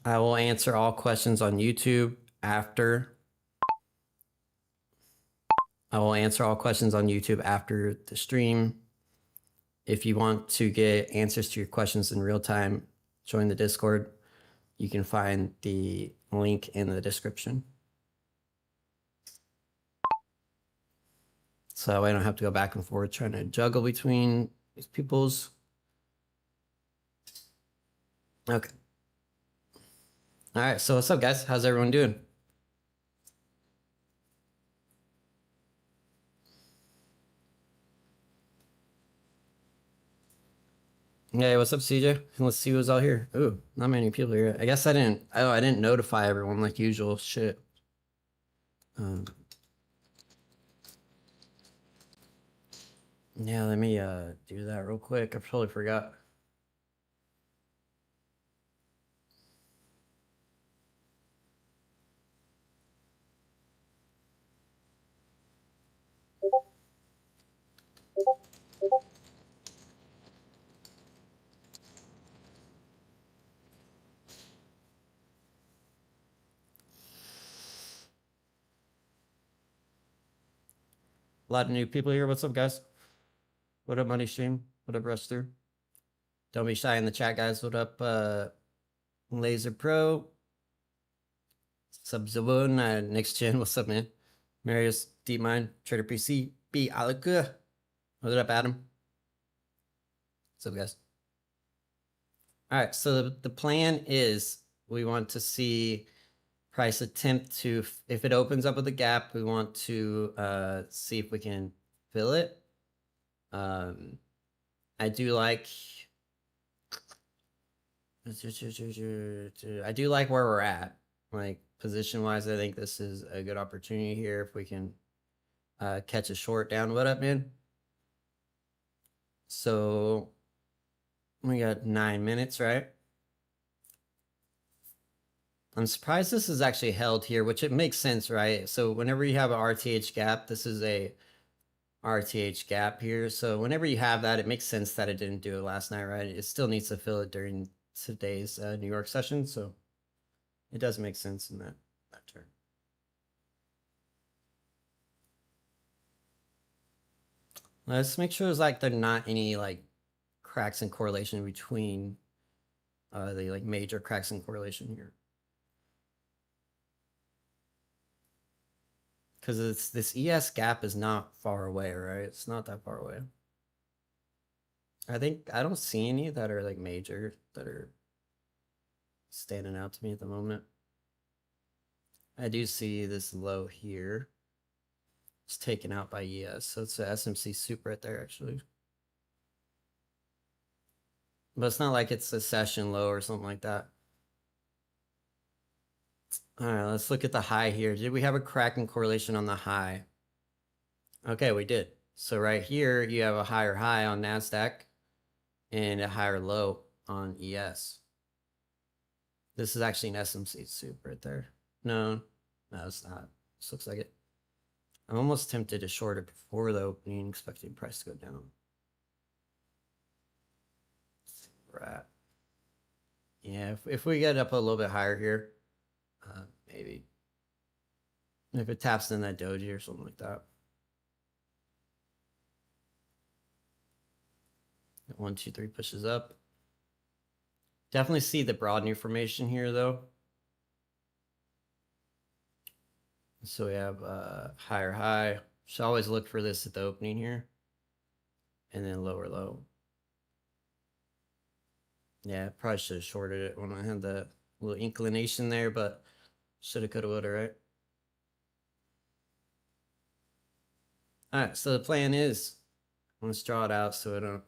I will answer all questions on YouTube after. I will answer all questions on YouTube after the stream. If you want to get answers to your questions in real time, join the Discord. You can find the link in the description. So I don't have to go back and forth trying to juggle between these people's. Okay. All right. So what's up, guys? How's everyone doing? Hey, what's up, CJ? Let's see who's out here. Ooh, not many people here. I guess I didn't. Oh, I didn't notify everyone like usual. Shit. Yeah, let me do that real quick. I totally forgot. A lot of new people here. What's up, guys? What up, Money Stream? What up, Ruster? Don't be shy in the chat, guys. What up, Laser Pro? Subzabun, Next Gen. What's up, man? Marius, DeepMind, Trader PC, B. Alaka. What up, Adam? What's up, guys? All right, so the plan is we want to see price attempt to, if it opens up with a gap, we want to see if we can fill it. I do like where we're at. Like position wise, I think this is a good opportunity here if we can catch a short down. What up, man? So we got 9 minutes, right? I'm surprised this is actually held here, which it makes sense, right? So whenever you have an RTH gap, this is a RTH gap here. So whenever you have that, it makes sense that it didn't do it last night, right? It still needs to fill it during today's New York session. So it does make sense in that turn. Let's make sure there's like there not any like cracks in correlation between the like major cracks in correlation here. Because it's this ES gap is not far away, right? It's not that far away. I think I don't see any that are like major that are standing out to me at the moment. I do see this low here. It's taken out by ES, so it's a SMC soup right there actually. But it's not like it's a session low or something like that. All right, let's look at the high here. Did we have a crack in correlation on the high? Okay, we did. So right here, you have a higher high on Nasdaq and a higher low on ES. This is actually an SMC soup right there. No, it's not. This looks like it. I'm almost tempted to short it before the opening, expecting price to go down. Let's see where we're at. Yeah, if we get up a little bit higher here, maybe. If it taps in that doji or something like that. 1, 2, 3 pushes up. Definitely see the broad new formation here though. So we have higher high. Should always look for this at the opening here. And then lower low. Yeah, probably should have shorted it when I had the little inclination there, but shoulda, coulda, woulda, right? All right, so the plan is, let's draw it out so I don't,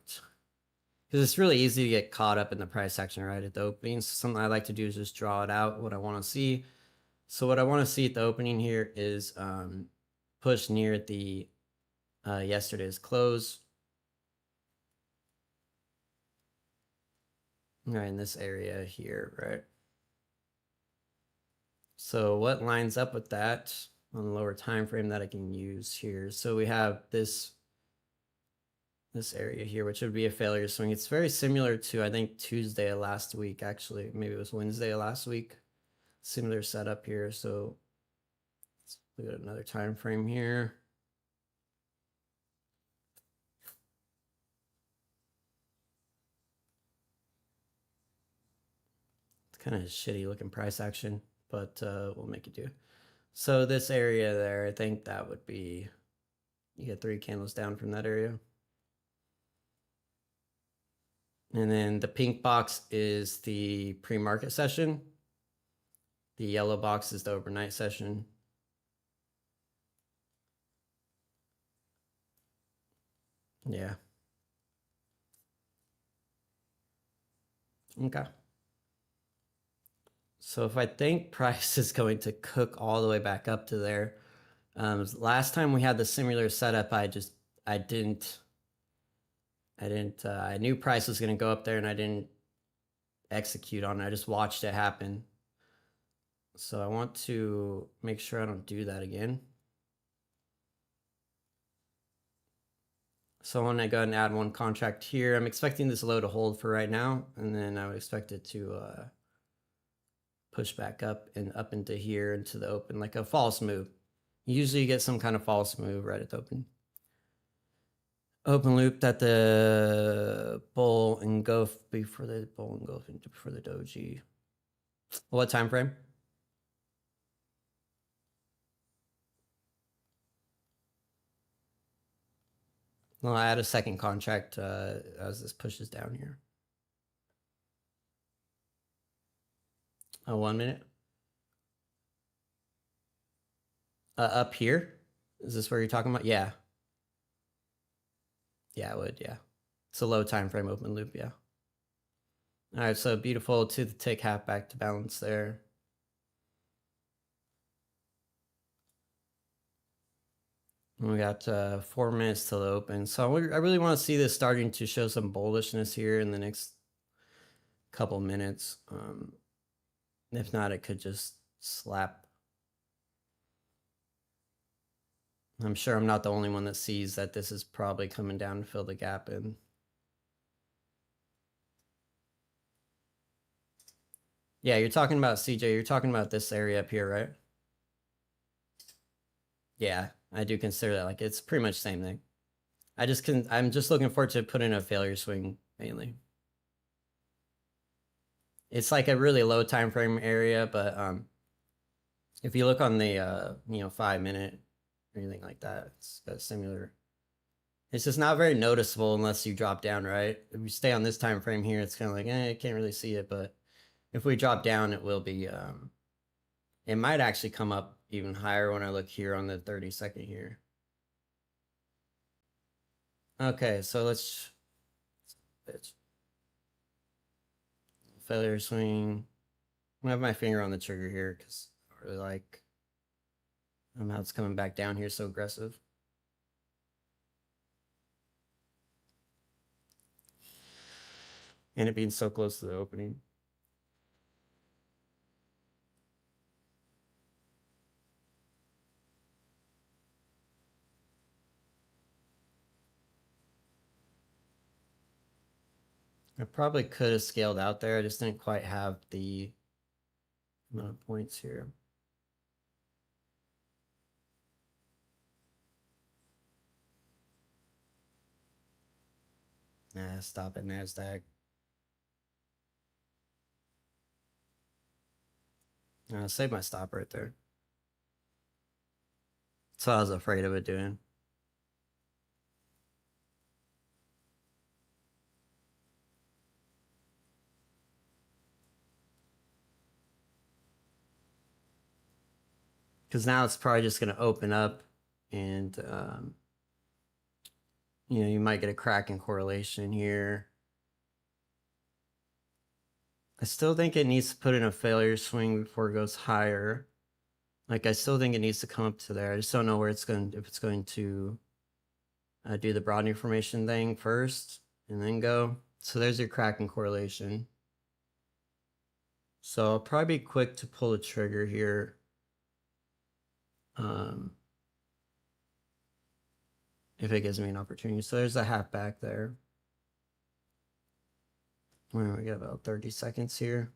because it's really easy to get caught up in the price action right at the opening. So something I like to do is just draw it out, what I want to see. So what I want to see at the opening here is push near the yesterday's close. Right in this area here, right? So what lines up with that on the lower time frame that I can use here? So we have this this area here, which would be a failure swing. It's very similar to, I think, Tuesday of last week, actually. Maybe it was Wednesday of last week. Similar setup here. So let's look at another time frame here. It's kind of shitty looking price action, but we'll make it do. So this area there, I think that would be, you get 3 candles down from that area. And then the pink box is the pre-market session. The yellow box is the overnight session. Yeah. Okay. So if I think price is going to cook all the way back up to there, last time we had the similar setup, I knew price was going to go up there and I didn't execute on it. I just watched it happen. So I want to make sure I don't do that again. So I want to go ahead and add 1 contract here. I'm expecting this low to hold for right now, and then I would expect it to push back up and up into here into the open, like a false move. Usually you get some kind of false move right at the open loop that the bull engulf before the bull engulf before the doji. What time frame? Well, I add a second contract as this pushes down here. 1 minute. Up here? Is this where you're talking about? Yeah. Yeah, I would, yeah. It's a low time frame open loop, yeah. All right, so beautiful to the tick, half back to balance there. And we got 4 minutes till the open. So I really want to see this starting to show some bullishness here in the next couple minutes. If not, it could just slap. I'm sure I'm not the only one that sees that this is probably coming down to fill the gap in. Yeah, you're talking about CJ, you're talking about this area up here, right? Yeah, I do consider that, like, it's pretty much the same thing. I'm just looking forward to putting a failure swing mainly. It's like a really low time frame area, but if you look on the 5 minute or anything like that, it's got a similar. It's just not very noticeable unless you drop down, right? If we stay on this time frame here, it's kind of like, I can't really see it, but if we drop down, it will be, it might actually come up even higher when I look here on the 30-second here. Okay, so let's failure swing. I'm gonna have my finger on the trigger here because I really like how it's coming back down here so aggressive. And it being so close to the opening. I probably could have scaled out there. I just didn't quite have the amount of points here. Nah, stop at Nasdaq. Save my stop right there. That's what I was afraid of it doing. Because now it's probably just going to open up and, you might get a crack in correlation here. I still think it needs to put in a failure swing before it goes higher. Like, I still think it needs to come up to there. I just don't know where it's going, if it's going to do the broadening formation thing first and then go. So there's your crack in correlation. So I'll probably be quick to pull the trigger here. if it gives me an opportunity. So there's a half back there. Well, we got about 30 seconds here.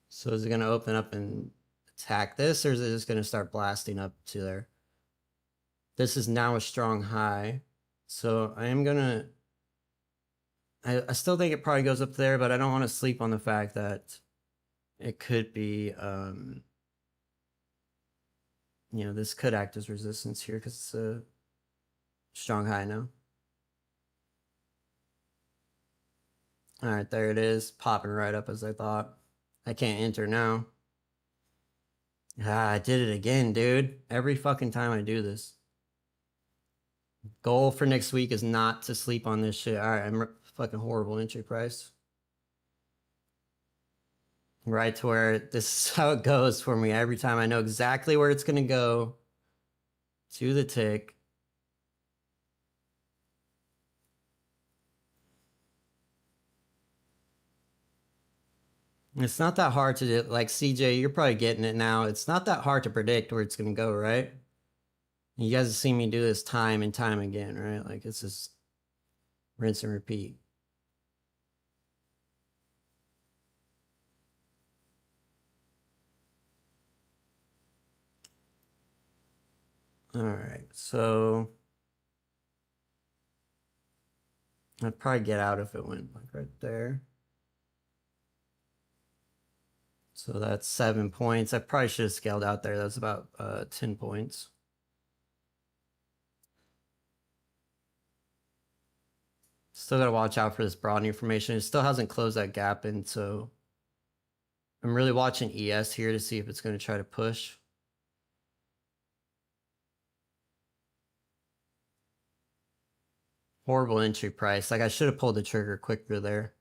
So is it going to open up and attack this, or is it just going to start blasting up to there? This is now a strong high. So I am going to... I still think it probably goes up there, but I don't want to sleep on the fact that it could be... you know, this could act as resistance here because it's a strong high now. All right, there it is, popping right up as I thought. I can't enter now. Ah, I did it again, dude. Every fucking time I do this. Goal for next week is not to sleep on this shit. All right, I'm fucking horrible entry price. Right to where this is how it goes for me every time. I know exactly where it's gonna go to the tick. It's not that hard to do. Like CJ, you're probably getting it now. It's not that hard to predict where it's gonna go, right? You guys have seen me do this time and time again, right? Like it's just rinse and repeat. All right, so I'd probably get out if it went like right there. So that's 7 points. I probably should have scaled out there. That's about 10 points. Still gotta watch out for this broadening formation. It still hasn't closed that gap in, so I'm really watching ES here to see if it's gonna try to push. Horrible entry price. Like I should have pulled the trigger quicker there.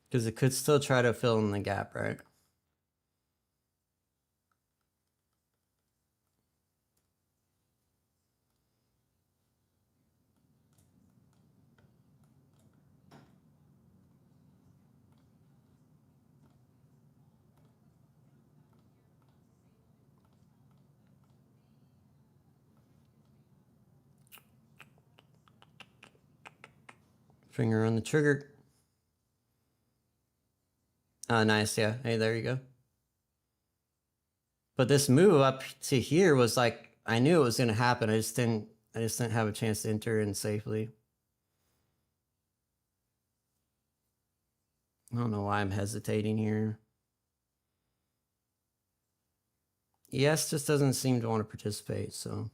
Because it could still try to fill in the gap, right? Finger on the trigger. Oh, nice. Yeah. Hey, there you go. But this move up to here was like, I knew it was going to happen. I just didn't have a chance to enter in safely. I don't know why I'm hesitating here. ES just doesn't seem to want to participate, so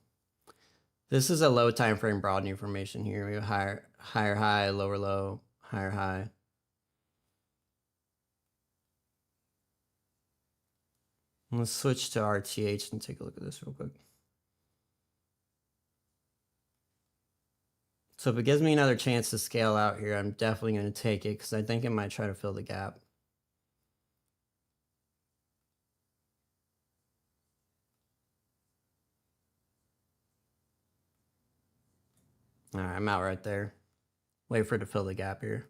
this is a low time frame broadening formation here. We have higher high, lower low, higher high. Let's switch to RTH and take a look at this real quick. So if it gives me another chance to scale out here, I'm definitely going to take it because I think it might try to fill the gap. All right, I'm out right there. Wait for it to fill the gap here.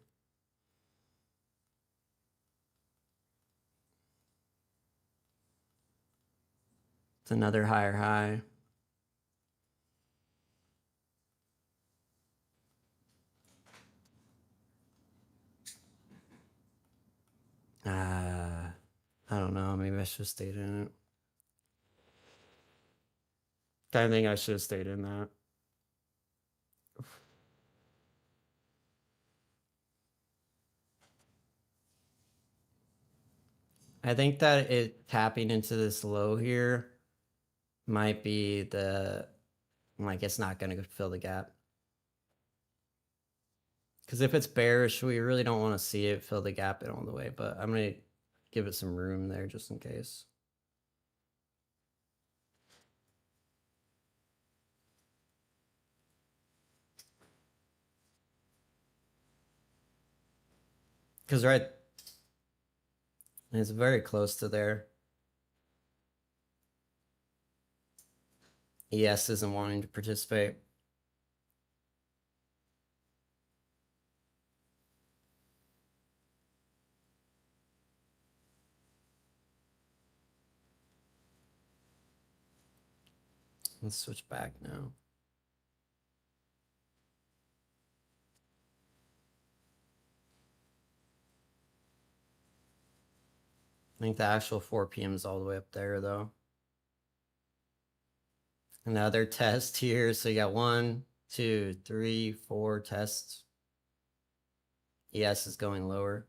It's another higher high. I don't know. Maybe I should have stayed in it. I think I should have stayed in that. I think that it tapping into this low here might be the, like, it's not going to fill the gap. Because if it's bearish, we really don't want to see it fill the gap in all the way, but I'm going to give it some room there just in case. Because right, it's very close to there. ES isn't wanting to participate. Let's switch back now. I think the actual 4 p.m. is all the way up there, though. Another test here. So you got 1, 2, 3, 4 tests. ES is going lower.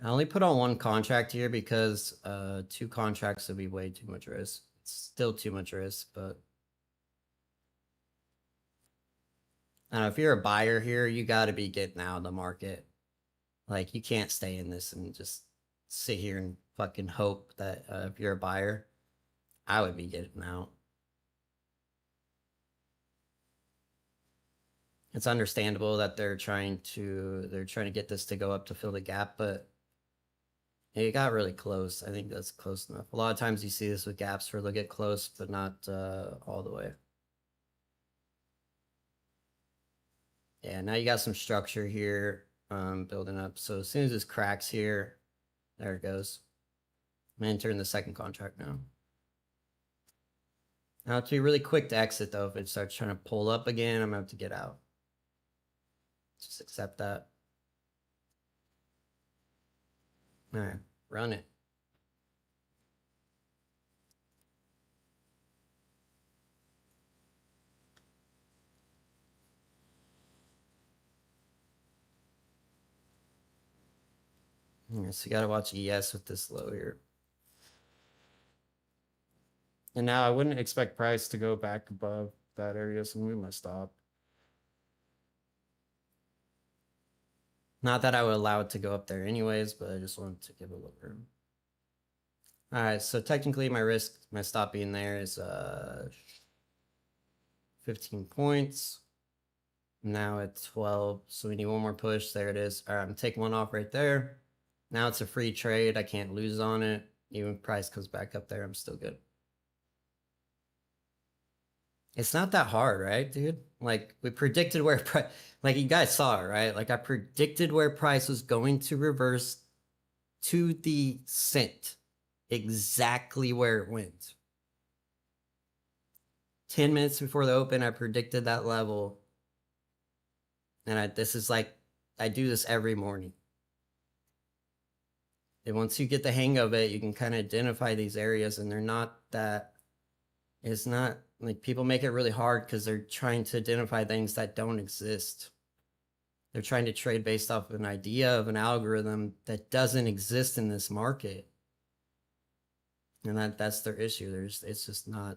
I only put on 1 contract here because 2 contracts would be way too much risk. It's still too much risk, but I don't know, if you're a buyer here, you got to be getting out of the market. Like, you can't stay in this and just sit here and fucking hope that if you're a buyer, I would be getting out. It's understandable that they're trying to get this to go up to fill the gap, but it got really close. I think that's close enough. A lot of times you see this with gaps where they'll get close, but not all the way. Yeah, now you got some structure here building up. So as soon as this cracks here, there it goes. I'm entering the second contract now. Now, I have to be really quick to exit, though. If it starts trying to pull up again, I'm going to have to get out. Just accept that. All right, run it. Yeah, so you got to watch ES with this low here. And now I wouldn't expect price to go back above that area, so we must stop. Not that I would allow it to go up there anyways, but I just wanted to give a little room. All right, so technically my risk, my stop being there is 15 points. Now it's 12, so we need 1 more push. There it is. All right, I'm taking 1 off right there. Now it's a free trade. I can't lose on it. Even if price comes back up there, I'm still good. It's not that hard, right, dude? Like, we predicted where price, like, you guys saw it, right? Like, I predicted where price was going to reverse to the cent, exactly where it went. 10 minutes before the open, I predicted that level. And this is like, I do this every morning. And once you get the hang of it, you can kind of identify these areas, and they're not that, it's not like people make it really hard because they're trying to identify things that don't exist. They're trying to trade based off of an idea of an algorithm that doesn't exist in this market. And that's their issue. It's just not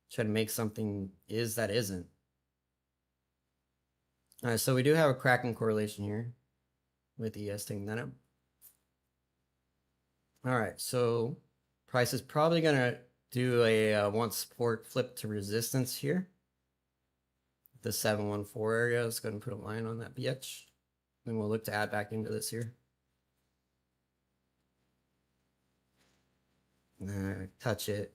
trying to make something that isn't. All right, so we do have a cracking correlation here with ES taking that up. All right, so price is probably going to do a want support flip to resistance here. The 714 area. Let's go ahead and put a line on that bitch. Then we'll look to add back into this here. Touch it.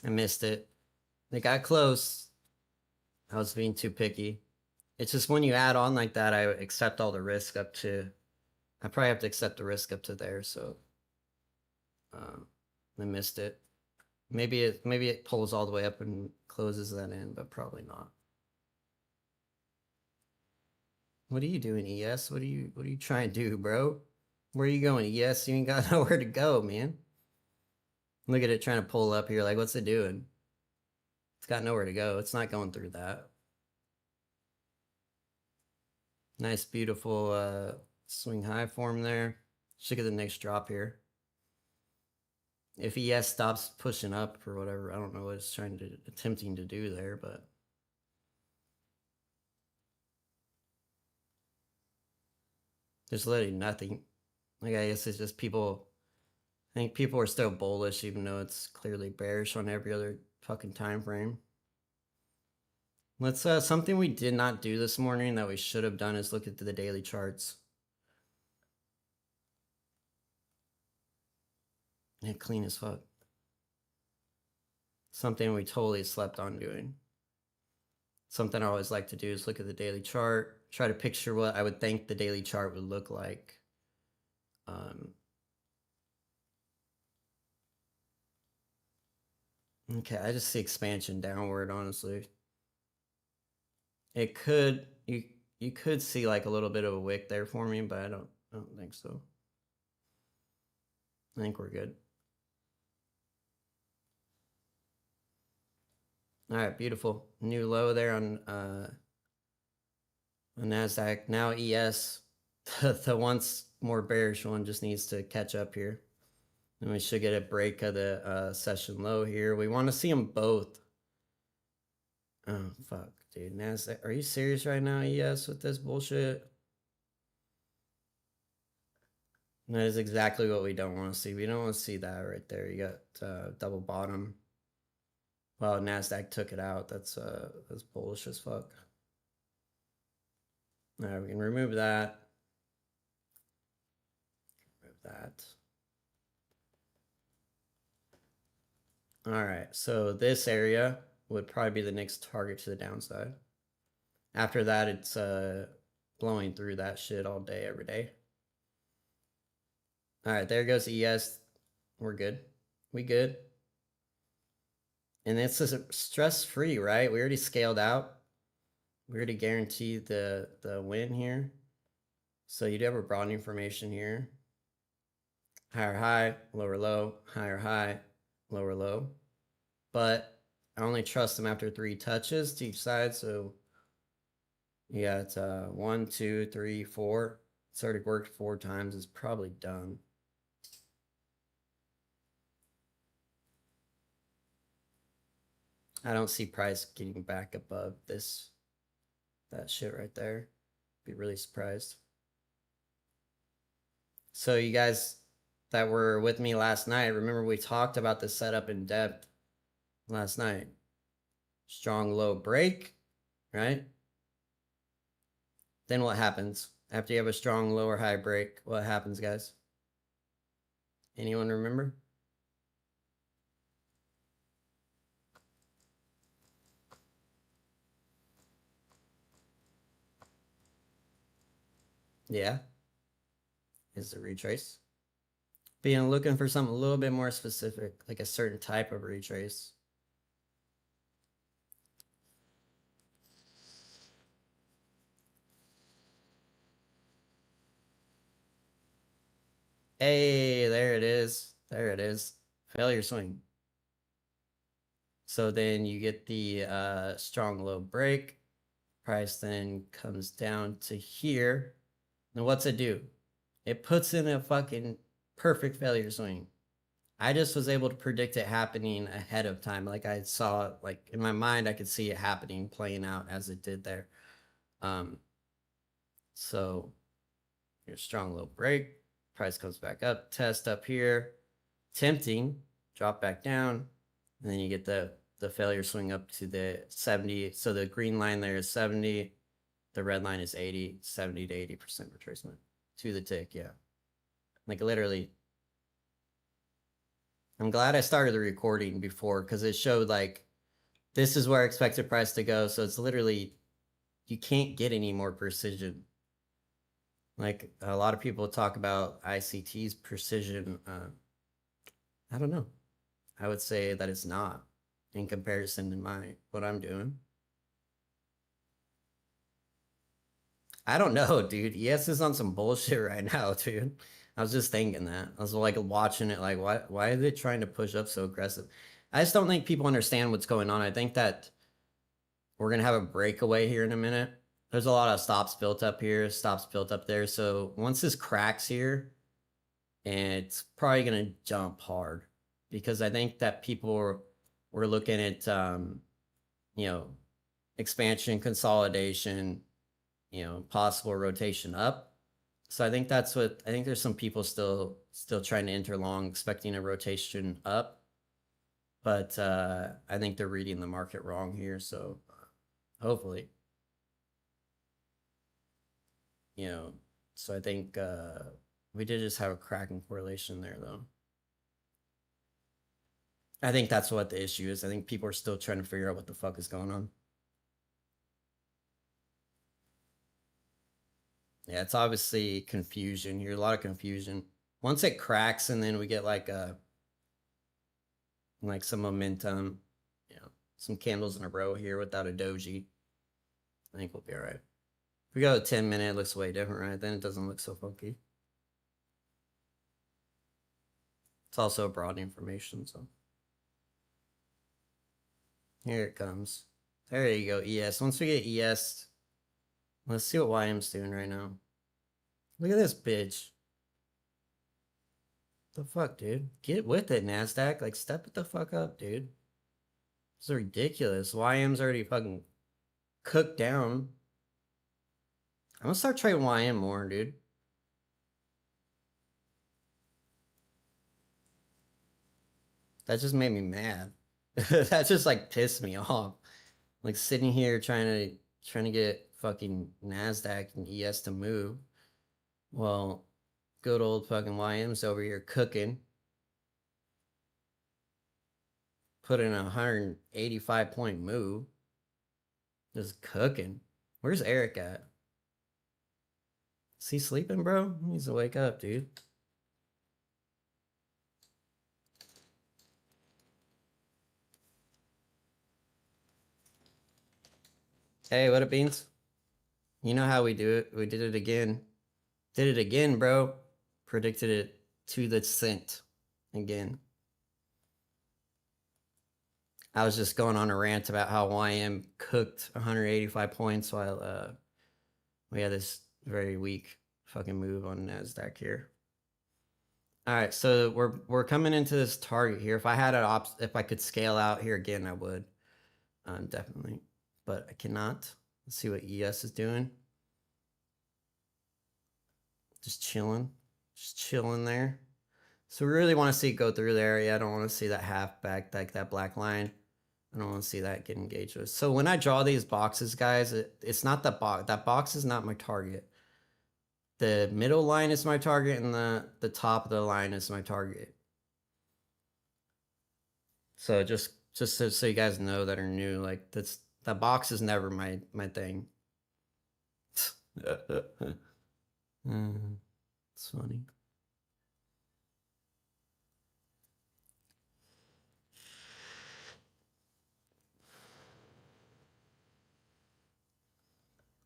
I missed it. They got close. I was being too picky. It's just when you add on like that, I accept all the risk up to, I probably have to accept the risk up to there. So I missed it. Maybe it pulls all the way up and closes that in, but probably not. What are you doing, ES? What are you trying to do, bro? Where are you going, ES? You ain't got nowhere to go, man. Look at it trying to pull up here. Like, what's it doing? It's got nowhere to go. It's not going through that. Nice, beautiful swing high form there. Let's look at the next drop here. If ES stops pushing up or whatever, I don't know what it's attempting to do there, but there's literally nothing. Like, I guess it's just people. I think people are still bullish, even though it's clearly bearish on every other fucking time frame. Let's something we did not do this morning that we should have done is look at the daily charts. Yeah, clean as fuck. Something we totally slept on doing. Something I always like to do is look at the daily chart, try to picture what I would think the daily chart would look like. Okay, I just see expansion downward, honestly. It could, you could see like a little bit of a wick there for me, but I don't think so. I think we're good. All right, beautiful. New low there on Nasdaq. Now ES, the once more bearish one just needs to catch up here. And we should get a break of the session low here. We want to see them both. Oh, fuck, dude. Nasdaq, are you serious right now, ES, with this bullshit? That is exactly what we don't want to see. We don't want to see that right there. You got double bottom. Well, Nasdaq took it out. That's bullish as fuck. All right, we can remove that. Remove that. All right, so this area would probably be the next target to the downside. After that, it's blowing through that shit all day, every day. All right, there goes ES. We're good. We good. And it's stress-free, right? We already scaled out. We already guaranteed the win here. So you do have a broad information here. Higher high, lower low, higher high, lower low. But I only trust them after 3 touches to each side. So yeah, it's 1, 2, 3, 4. It's already worked 4 times. It's probably done. I don't see price getting back above that shit right there. Be really surprised. So you guys that were with me last night, remember we talked about the setup in depth last night. Strong low break, right? Then what happens? After you have a strong lower high break, what happens, guys? Anyone remember? Yeah. Is the retrace. Being looking for something a little bit more specific, like a certain type of retrace. Hey, there it is. There it is. Failure swing. So then you get the strong low break. Price then comes down to here. And what's it do? It puts in a fucking perfect failure swing. I just was able to predict it happening ahead of time. Like I saw, like in my mind, I could see it happening, playing out as it did there. So your strong low break, price comes back up, test up here, tempting, drop back down, and then you get the failure swing up to the 70. So the green line there is 70, the red line is 80, 70 to 80% retracement to the tick. Yeah, like literally. I'm glad I started the recording before because it showed like this is where I expected price to go. So it's literally, you can't get any more precision. Like a lot of people talk about ICT's precision. I don't know. I would say that it's not in comparison to what I'm doing. I don't know, dude. ES is on some bullshit right now, dude. I was just thinking that. I was like watching it, like, why are they trying to push up so aggressive? I just don't think people understand what's going on. I think that we're gonna have a breakaway here in a minute. There's a lot of stops built up here, stops built up there. So once this cracks here, and it's probably gonna jump hard because I think that people were looking at you know, expansion, consolidation, possible rotation up. So I think that's what I think. There's some people still trying to enter long, expecting a rotation up, but I think they're reading the market wrong here. So hopefully, so I think we did just have a cracking correlation there, though. I think that's what the issue is. I think people are still trying to figure out what the fuck is going on. Yeah, it's obviously confusion here, a lot of confusion. Once it cracks and then we get like like some momentum, you know, some candles in a row here without a doji. I think we'll be all right. If we go 10-minute, it looks way different, right? Then it doesn't look so funky. It's also broad information, so. Here it comes. There you go, ES. Once we get ES, let's see what YM's doing right now. Look at this bitch. The fuck, dude? Get with it, Nasdaq. Like, step it the fuck up, dude. This is ridiculous. YM's already fucking cooked down. I'm gonna start trading YM more, dude. That just made me mad. That just like pissed me off. Like sitting here trying to get fucking Nasdaq and ES to move. Well, good old fucking YM's over here cooking. Put in a 185-point move. Just cooking. Where's Eric at? Is he sleeping, bro? He needs to wake up, dude. Hey, what up, Beans? You know how we do it. We did it again. Did it again, bro. Predicted it to the cent again. I was just going on a rant about how YM cooked 185 points while we had this very weak fucking move on Nasdaq here. All right, so we're coming into this target here. If I had if I could scale out here again, I would definitely, but I cannot. Let's see what ES is doing. Just chilling there. So we really want to see it go through there. Yeah, I don't want to see that half back, like that black line. I don't want to see that get engaged with. So when I draw these boxes, guys, it's not that box. That box is not my target. The middle line is my target, and the top of the line is my target. So just so you guys know that are new, like that box is never my thing. It's funny.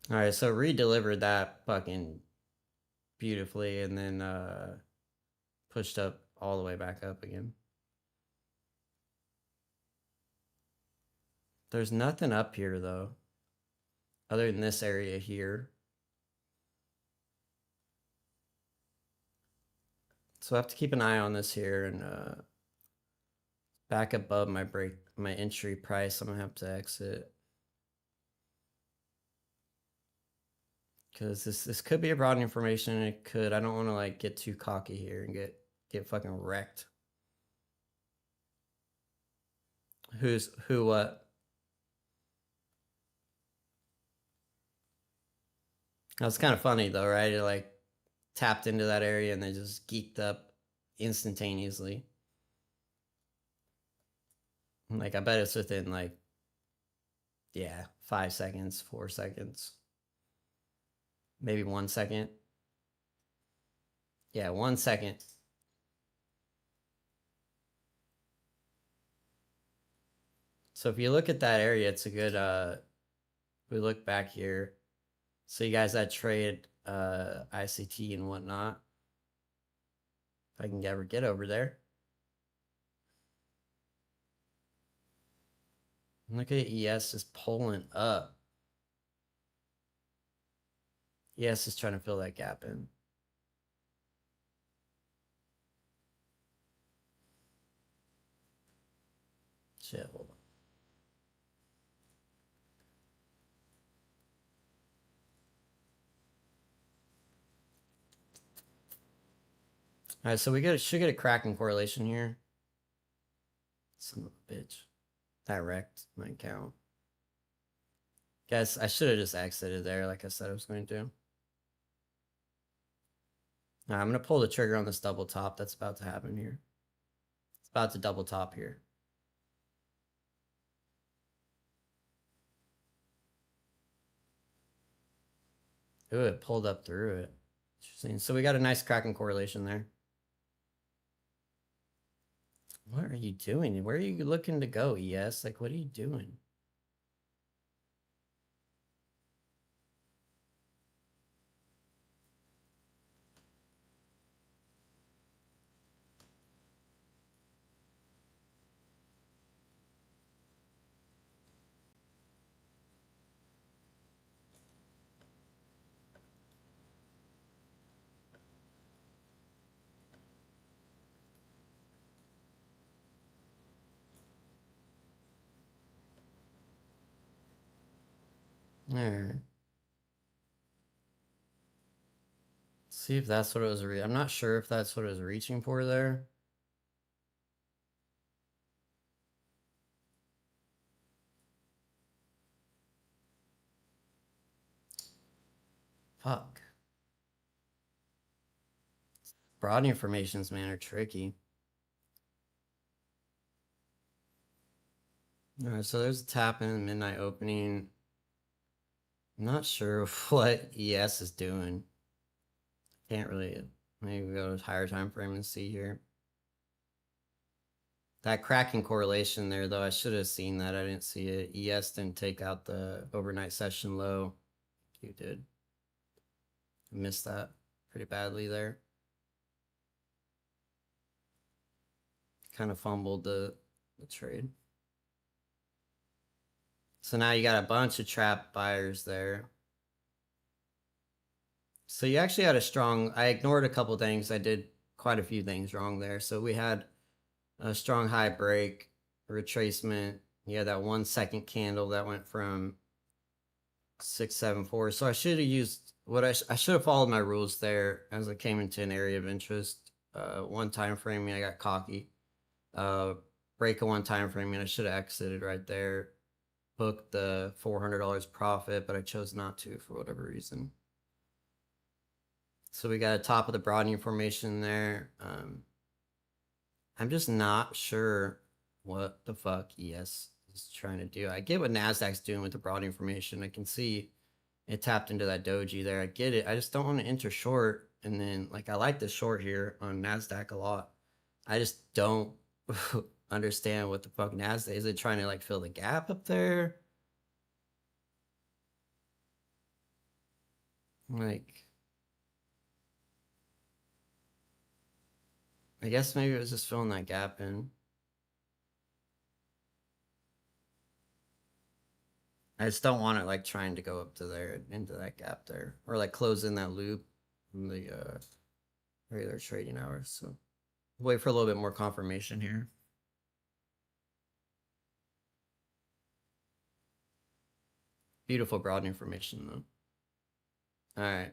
All right, so re-delivered that fucking beautifully, and then pushed up all the way back up again. There's nothing up here though, other than this area here. So I have to keep an eye on this here, and back above my entry price, I'm gonna have to exit. Because this could be a broad information, and it could. I don't want to like get too cocky here and get fucking wrecked. Who what? That's kind of funny though, right? It like tapped into that area and they just geeked up instantaneously. Like I bet it's within like, yeah, 5 seconds, 4 seconds. Maybe 1 second. Yeah, 1 second. So if you look at that area, it's a good, we look back here. So you guys that trade ICT and whatnot, if I can ever get over there. Look at ES just pulling up. ES is trying to fill that gap in. Shit, hold on. All right, so we should get a cracking correlation here. Son of a bitch. That wrecked my account. Guys, I should have just exited there like I said I was going to. Now I'm going to pull the trigger on this double top that's about to happen here. It's about to double top here. Ooh, it pulled up through it. Interesting. So we got a nice cracking correlation there. What are you doing? Where are you looking to go, ES? Like, what are you doing? Alright. See if that's what it was. I'm not sure if that's what it was reaching for there. Fuck. Broad informations, man, are tricky. Alright, so there's a tap in the midnight opening. I'm not sure what ES is doing. Can't really. Maybe go to higher time frame and see here. That cracking correlation there, though, I should have seen that. I didn't see it. ES didn't take out the overnight session low. You did. I missed that pretty badly there. Kind of fumbled the trade. So now you got a bunch of trap buyers there. So you actually had a strong, I ignored a couple things. I did quite a few things wrong there. So we had a strong high break, retracement. You had that 1 second candle that went from 674. So I should have used what I should have followed my rules there as I came into an area of interest. One time frame, I got cocky. Break a one time frame, and I should have exited right there. Booked the $400 profit, but I chose not to for whatever reason. So we got a top of the broadening formation there. I'm just not sure what the fuck ES is trying to do. I get what Nasdaq's doing with the broadening formation. I can see it tapped into that doji there. I get it. I just don't want to enter short. And then, like, I like the short here on Nasdaq a lot. I just don't understand what the fuck Nasdaq is. It trying to like fill the gap up there? Like, I guess maybe it was just filling that gap in. I just don't want it like trying to go up to there into that gap there, or like close in that loop from the regular trading hours. So wait for a little bit more confirmation here. Beautiful broad information though. All right.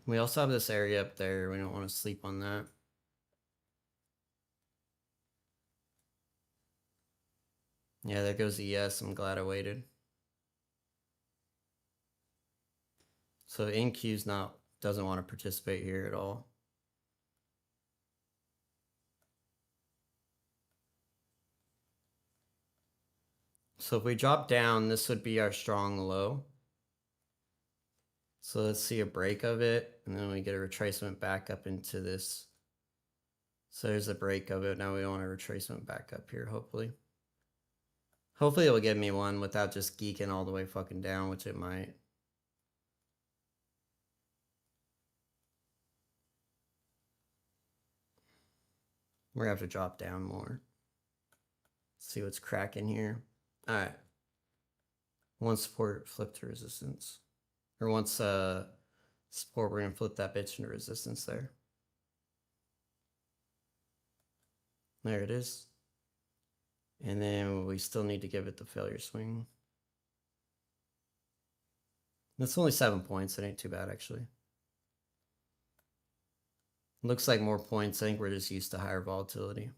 We also have this area up there. We don't want to sleep on that. Yeah, there goes the ES. I'm glad I waited. So NQ's doesn't want to participate here at all. So if we drop down, this would be our strong low. So let's see a break of it, and then we get a retracement back up into this. So there's a break of it. Now we want a retracement back up here, hopefully. Hopefully it'll give me one without just geeking all the way fucking down, which it might. We're gonna have to drop down more. See what's cracking here. All right. One support flip to resistance. Or once support, we're gonna flip that bitch into resistance there. There it is. And then we still need to give it the failure swing. That's only 7 points. It ain't too bad, actually. Looks like more points. I think we're just used to higher volatility.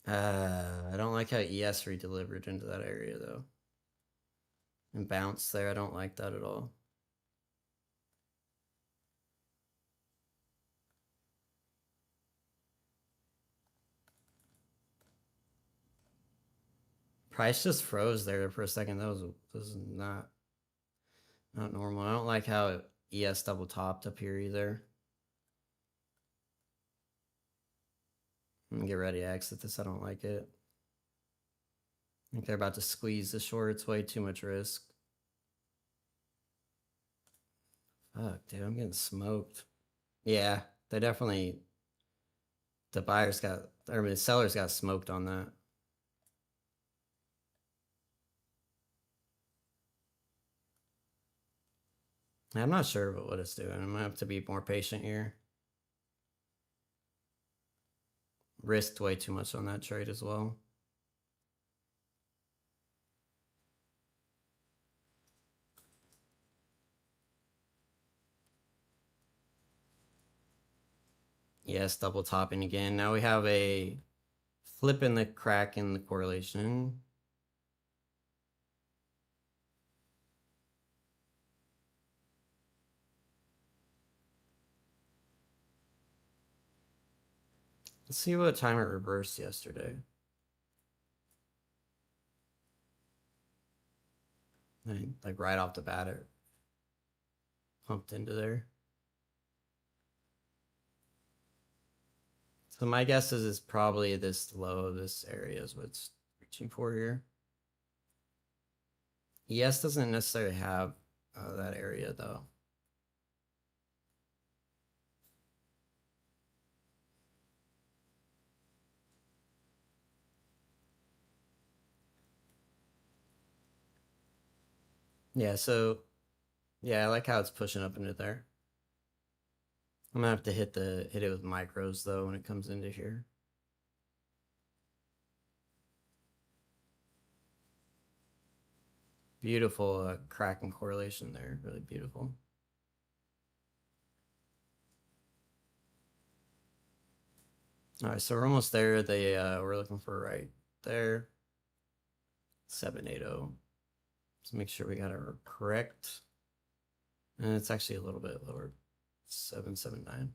I don't like how ES redelivered into that area, though. And bounced there. I don't like that at all. Price just froze there for a second. This is not normal. I don't like how ES double topped up here either. I'm gonna get ready to exit this. I don't like it. I think they're about to squeeze the short. It's way too much risk. Fuck, dude, I'm getting smoked. Yeah, they definitely. The sellers got smoked on that. I'm not sure about what it's doing. I'm gonna have to be more patient here. Risked way too much on that trade as well. Yes, double topping again. Now we have a flip in the crack in the correlation. Let's see what time it reversed yesterday. Like right off the bat, it pumped into there. So my guess is it's probably this low, this area is what it's reaching for here. ES doesn't necessarily have that area though. Yeah, so yeah, I like how it's pushing up into there. I'm gonna have to hit it with micros though when it comes into here. Beautiful cracking correlation there, really beautiful. All right, so we're almost there. We're looking for right there. 780. Let's make sure we got it correct. And it's actually a little bit lower. 779.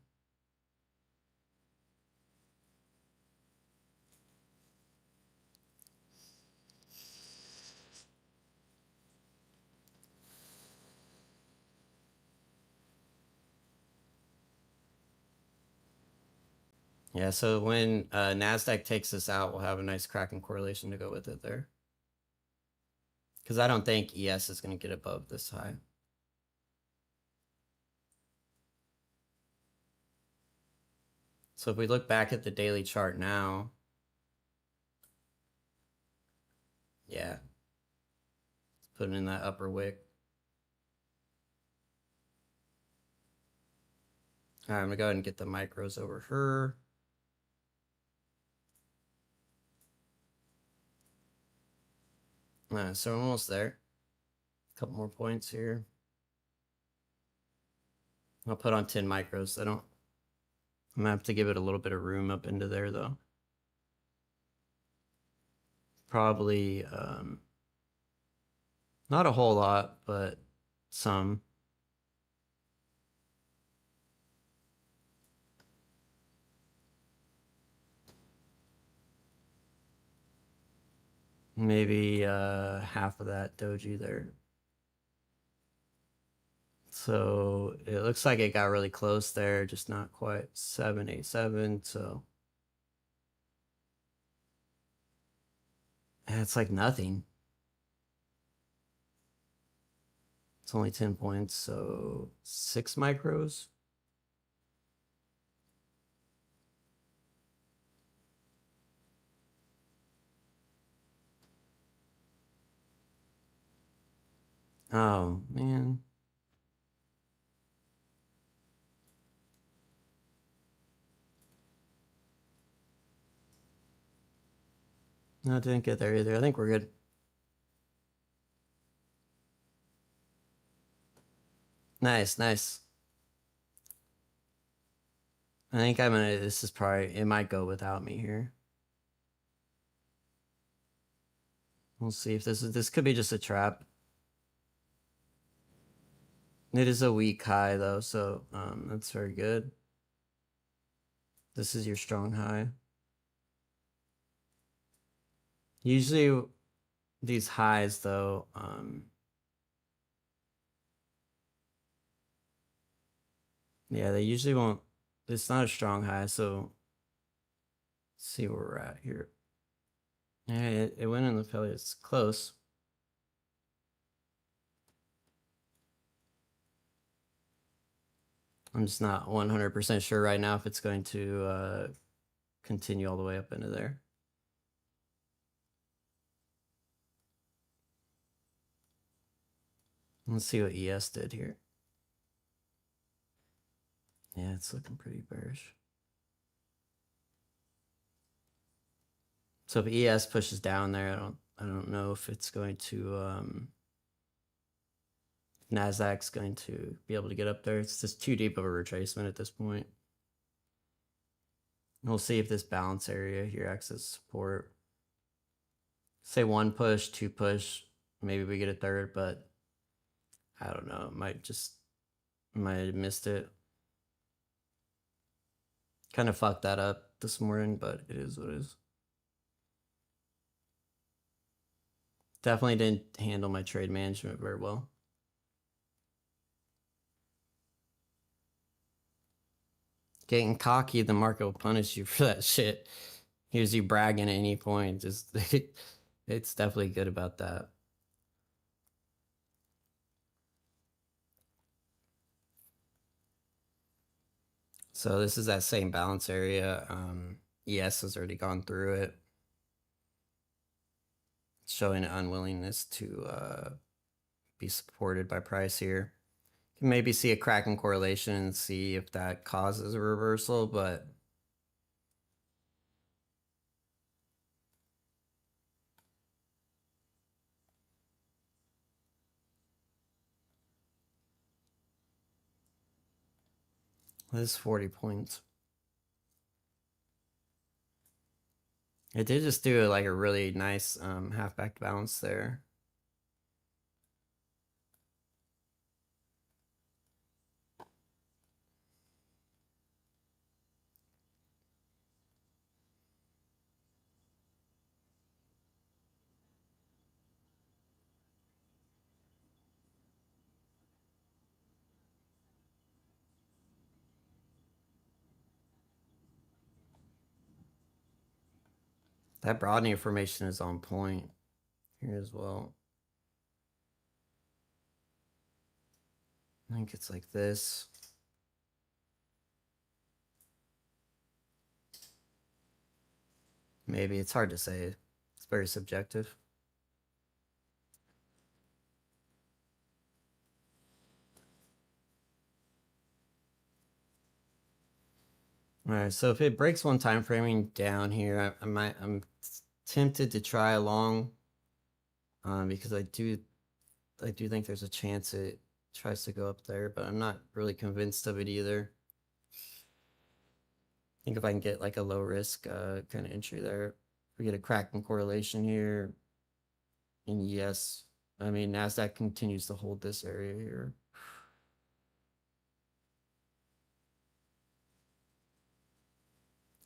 Yeah, so when Nasdaq takes this out, we'll have a nice cracking correlation to go with it there. Because I don't think ES is going to get above this high. So if we look back at the daily chart now, yeah, let's put it in that upper wick. All right, I'm gonna go ahead and get the micros over her. So I'm almost there. A couple more points here. I'll put on 10 micros. I'm gonna have to give it a little bit of room up into there though. Probably not a whole lot, but some. Maybe half of that doji there. So it looks like it got really close there, just not quite 787. So it's like nothing. It's only 10 points, so 6 micros. Oh, man. No, I didn't get there either. I think we're good. Nice, nice. I think this is probably, it might go without me here. We'll see if this could be just a trap. It is a weak high though, so that's very good. This is your strong high. Usually these highs though, yeah, they usually won't. It's not a strong high, so let's see where we're at here. Yeah, it went in the failure. It's close. I'm just not 100% sure right now if it's going to continue all the way up into there. Let's see what ES did here. Yeah, it's looking pretty bearish. So if ES pushes down there, I don't know if it's going to Nasdaq's going to be able to get up there. It's just too deep of a retracement at this point. We'll see if this balance area here acts as support. Say one push, two push, maybe we get a third, but I don't know. It might have missed it. Kind of fucked that up this morning, but it is what it is. Definitely didn't handle my trade management very well. Getting cocky, the market will punish you for that shit. Here's you bragging at any point. Just it's definitely good about that. So this is that same balance area. ES has already gone through it. It's showing an unwillingness to be supported by price here. You can maybe see a cracking correlation and see if that causes a reversal, but this is 40 points. It did just do like a really nice half-back bounce there. That broadening information is on point here as well. I think it's like this. Maybe it's hard to say. It's very subjective. All right, so if it breaks one time framing down here, I'm tempted to try a long, because I do think there's a chance it tries to go up there, but I'm not really convinced of it either. I think if I can get like a low risk kind of entry there, we get a cracking correlation here. And yes, I mean, Nasdaq continues to hold this area here.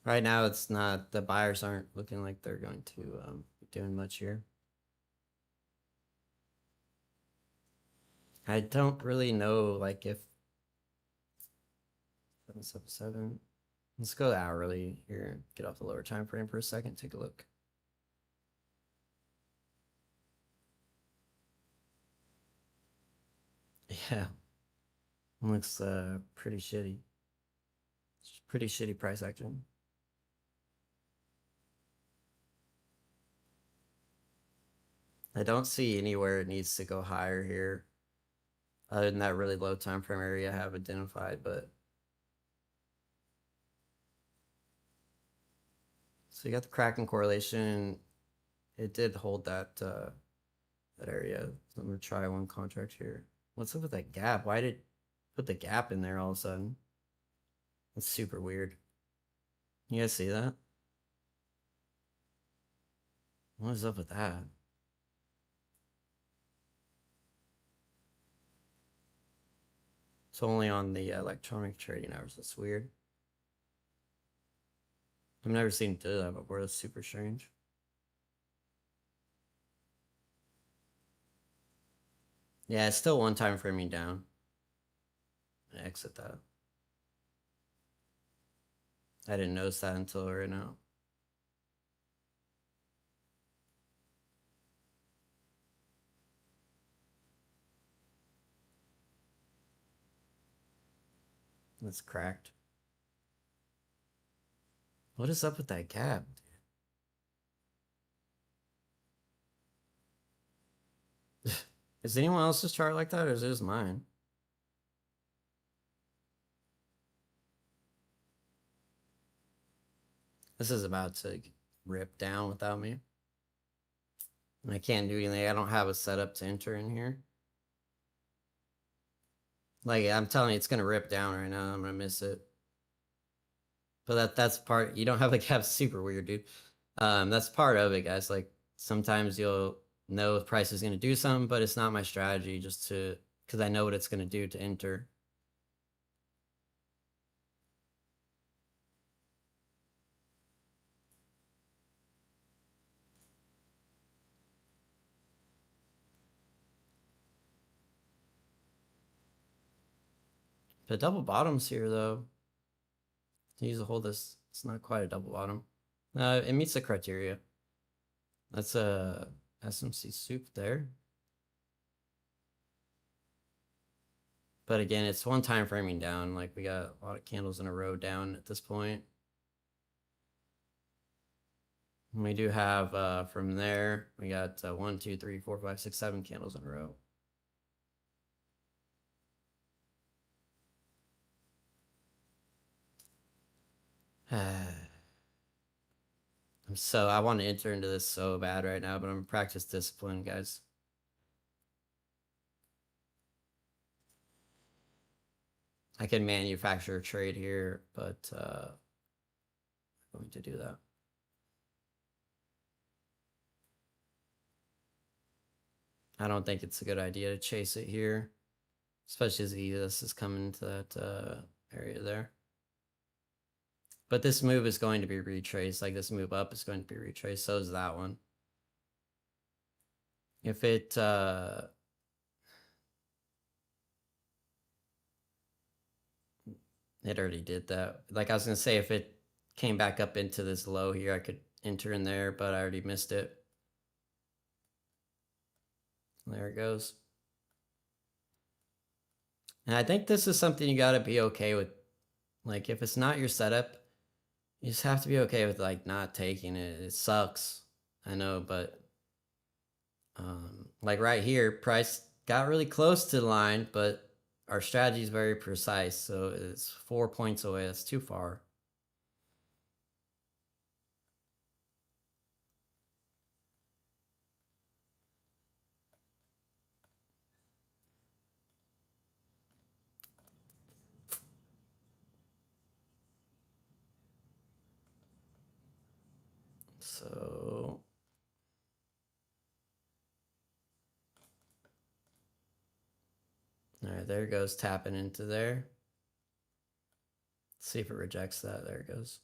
Right now, it's not, the buyers aren't looking like they're going to be doing much here. I don't really know, like, if 777. Let's go hourly here. Get off the lower time frame for a second. Take a look. Yeah, looks pretty shitty. It's pretty shitty price action. I don't see anywhere it needs to go higher here, other than that really low time frame area I have identified. But so you got the cracking correlation. It did hold that that area. So I'm gonna try one contract here. What's up with that gap? Why did it put the gap in there all of a sudden? That's super weird. You guys see that? What is up with that? It's only on the electronic trading hours. That's weird. I've never seen it do that before. That's super strange. Yeah, it's still one time framing down. Exit that. I didn't notice that until right now. It's cracked. What is up with that gap? Is anyone else's chart like that, or is it just mine? This is about to rip down without me. And I can't do anything. I don't have a setup to enter in here. Like, I'm telling you, it's gonna rip down right now. I'm gonna miss it. But that's part. You don't have the gap. Super weird, dude. That's part of it, guys. Like, sometimes you'll know the price is gonna do something, but it's not my strategy just to, because I know what it's gonna do to enter. The double bottoms here, though. To use a hold this, it's not quite a double bottom. It meets the criteria. That's a SMC soup there. But again, it's one time framing down. Like, we got a lot of candles in a row down at this point. And we do have from there, we got 1, 2, 3, 4, 5, 6, 7 candles in a row. I want to enter into this so bad right now, but I'm practice discipline, guys. I can manufacture a trade here, but I'm going to do that. I don't think it's a good idea to chase it here, especially as this is coming into that area there. But this move is going to be retraced. Like, this move up is going to be retraced. So is that one. If it it already did that. Like, I was gonna say, if it came back up into this low here, I could enter in there, but I already missed it. There it goes. And I think this is something you gotta be okay with. Like, if it's not your setup, you just have to be okay with, like, not taking it. It sucks, I know, but like right here, price got really close to the line, but our strategy is very precise, so it's 4 points away. That's too far. So all right, there it goes, tapping into there. Let's see if it rejects that. There it goes.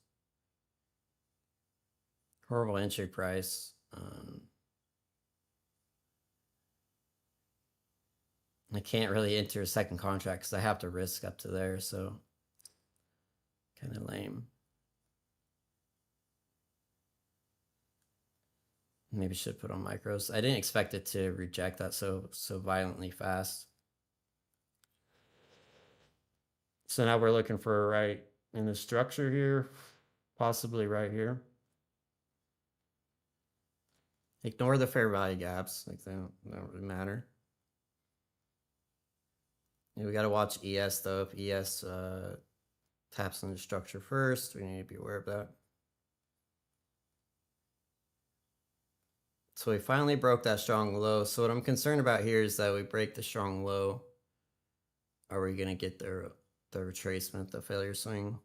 Horrible entry price. I can't really enter a second contract because I have to risk up to there, so kind of lame. Maybe should put on micros. I didn't expect it to reject that so violently fast. So now we're looking for right in the structure here, possibly right here. Ignore the fair value gaps, like they don't really matter. Yeah, we got to watch ES though. If ES taps on the structure first, we need to be aware of that. So we finally broke that strong low. So what I'm concerned about here is that we break the strong low. Are we going to get the retracement, the failure swing?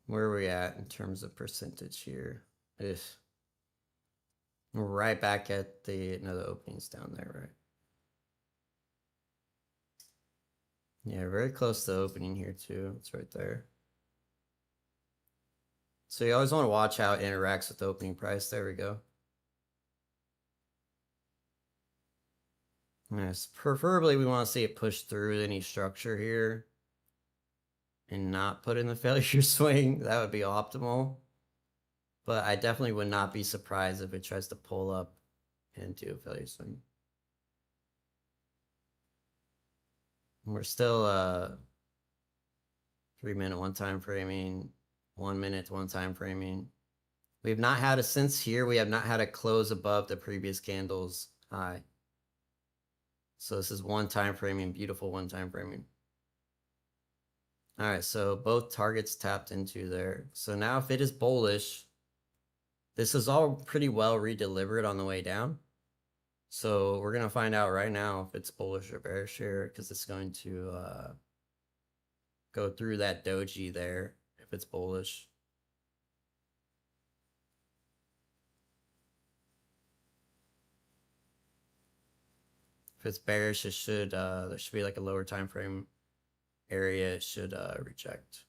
Where are we at in terms of percentage here? If we're right back at the openings down there, right? Yeah, very close to the opening here too. It's right there. So you always want to watch how it interacts with the opening price. There we go. Yes, preferably we want to see it push through any structure here and not put in the failure swing. That would be optimal. But I definitely would not be surprised if it tries to pull up into a failure swing. We're still 3-minute one time framing, 1 minute one time framing. We've not had a since here. We have not had a close above the previous candle's high. So this is one time framing, beautiful one time framing. All right, so both targets tapped into there. So now if it is bullish, this is all pretty well redelivered on the way down. So we're going to find out right now if it's bullish or bearish here, because it's going to go through that doji there if it's bullish. If it's bearish, it should there should be like a lower time frame area. It should reject.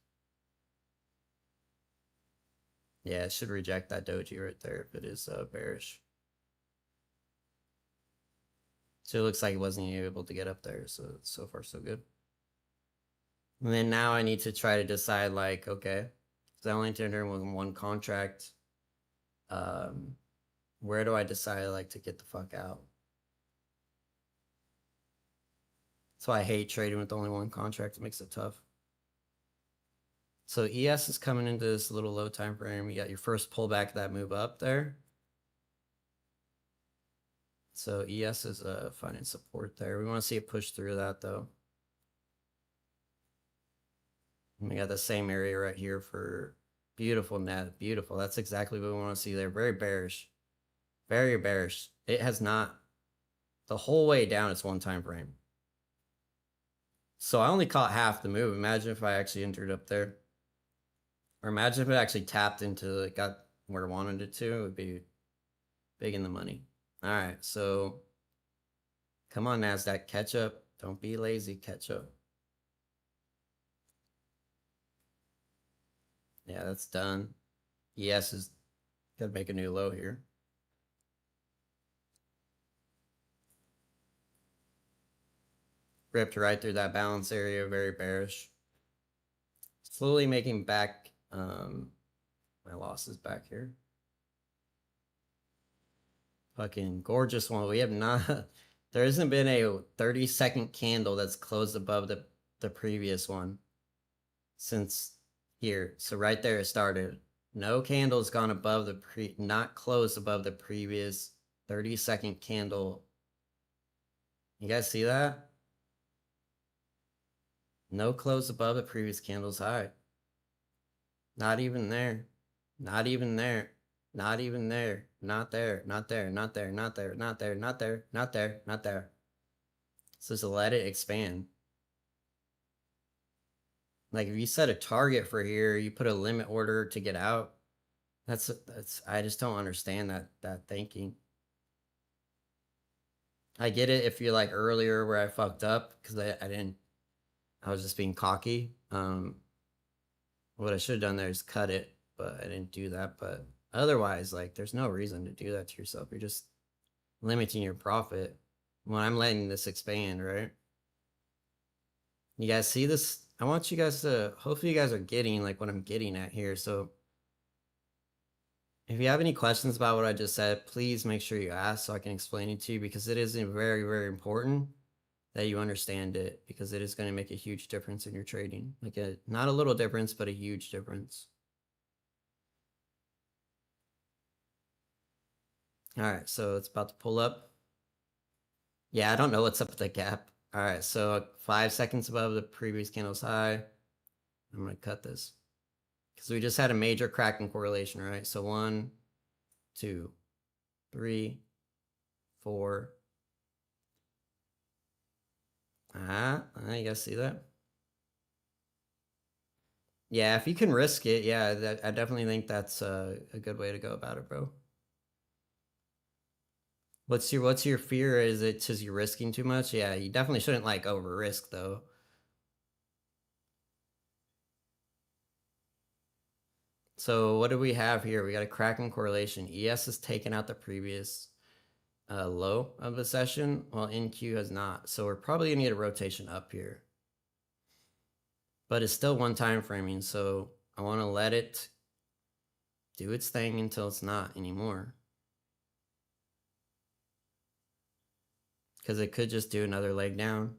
Yeah, it should reject that doji right there if it is bearish. So it looks like it wasn't able to get up there. So far so good. And then now I need to try to decide like, okay, because I only entered with one contract. Where do I decide like to get the fuck out? That's why I hate trading with only one contract. It makes it tough. So ES is coming into this little low time frame. You got your first pullback, that move up there. So ES is finding support there. We want to see it push through that though. And we got the same area right here for beautiful net. Beautiful. That's exactly what we want to see there. Very bearish. Very bearish. It has not, the whole way down, it's one time frame. So I only caught half the move. Imagine if I actually entered up there. Or imagine if it actually tapped into it, got where I wanted it to. It would be big in the money. All right, so come on, Nasdaq, catch up. Don't be lazy, catch up. Yeah, that's done. ES is gonna make a new low here. Ripped right through that balance area, very bearish. Slowly making back my losses back here. Fucking gorgeous one. We have not, there hasn't been a 30-second candle that's closed above the previous one since here. So right there it started. No candle's gone above the not closed above the previous 30-second candle. You guys see that? No close above the previous candle's high. Not even there. Not even there. Not even there. Not there. Not there. Not there. Not there. Not there. Not there. Not there. Not there. So just let it expand. Like if you set a target for here, you put a limit order to get out. That's I just don't understand that thinking. I get it if you're like earlier where I fucked up because I was just being cocky. What I should have done there is cut it, but I didn't do that. But otherwise, like, there's no reason to do that to yourself. You're just limiting your profit when I'm letting this expand, right? You guys see this? I want you guys to, hopefully you guys are getting like what I'm getting at here. So if you have any questions about what I just said, please make sure you ask so I can explain it to you, because it is very, very important that you understand it, because it is going to make a huge difference in your trading. Like not a little difference, but a huge difference. All right, so it's about to pull up. Yeah, I don't know what's up with the gap. All right, so 5 seconds above the previous candle's high. I'm going to cut this because we just had a major cracking correlation, right? So 1, 2, 3, 4. You guys see that? Yeah, if you can risk it, yeah, I definitely think that's a good way to go about it, bro. What's your fear? Is it because you're risking too much? Yeah, you definitely shouldn't like over risk though. So what do we have here? We got a cracking correlation. ES has taken out the previous low of the session, while NQ has not. So we're probably gonna get a rotation up here. But it's still one time framing, so I want to let it do its thing until it's not anymore. Because it could just do another leg down.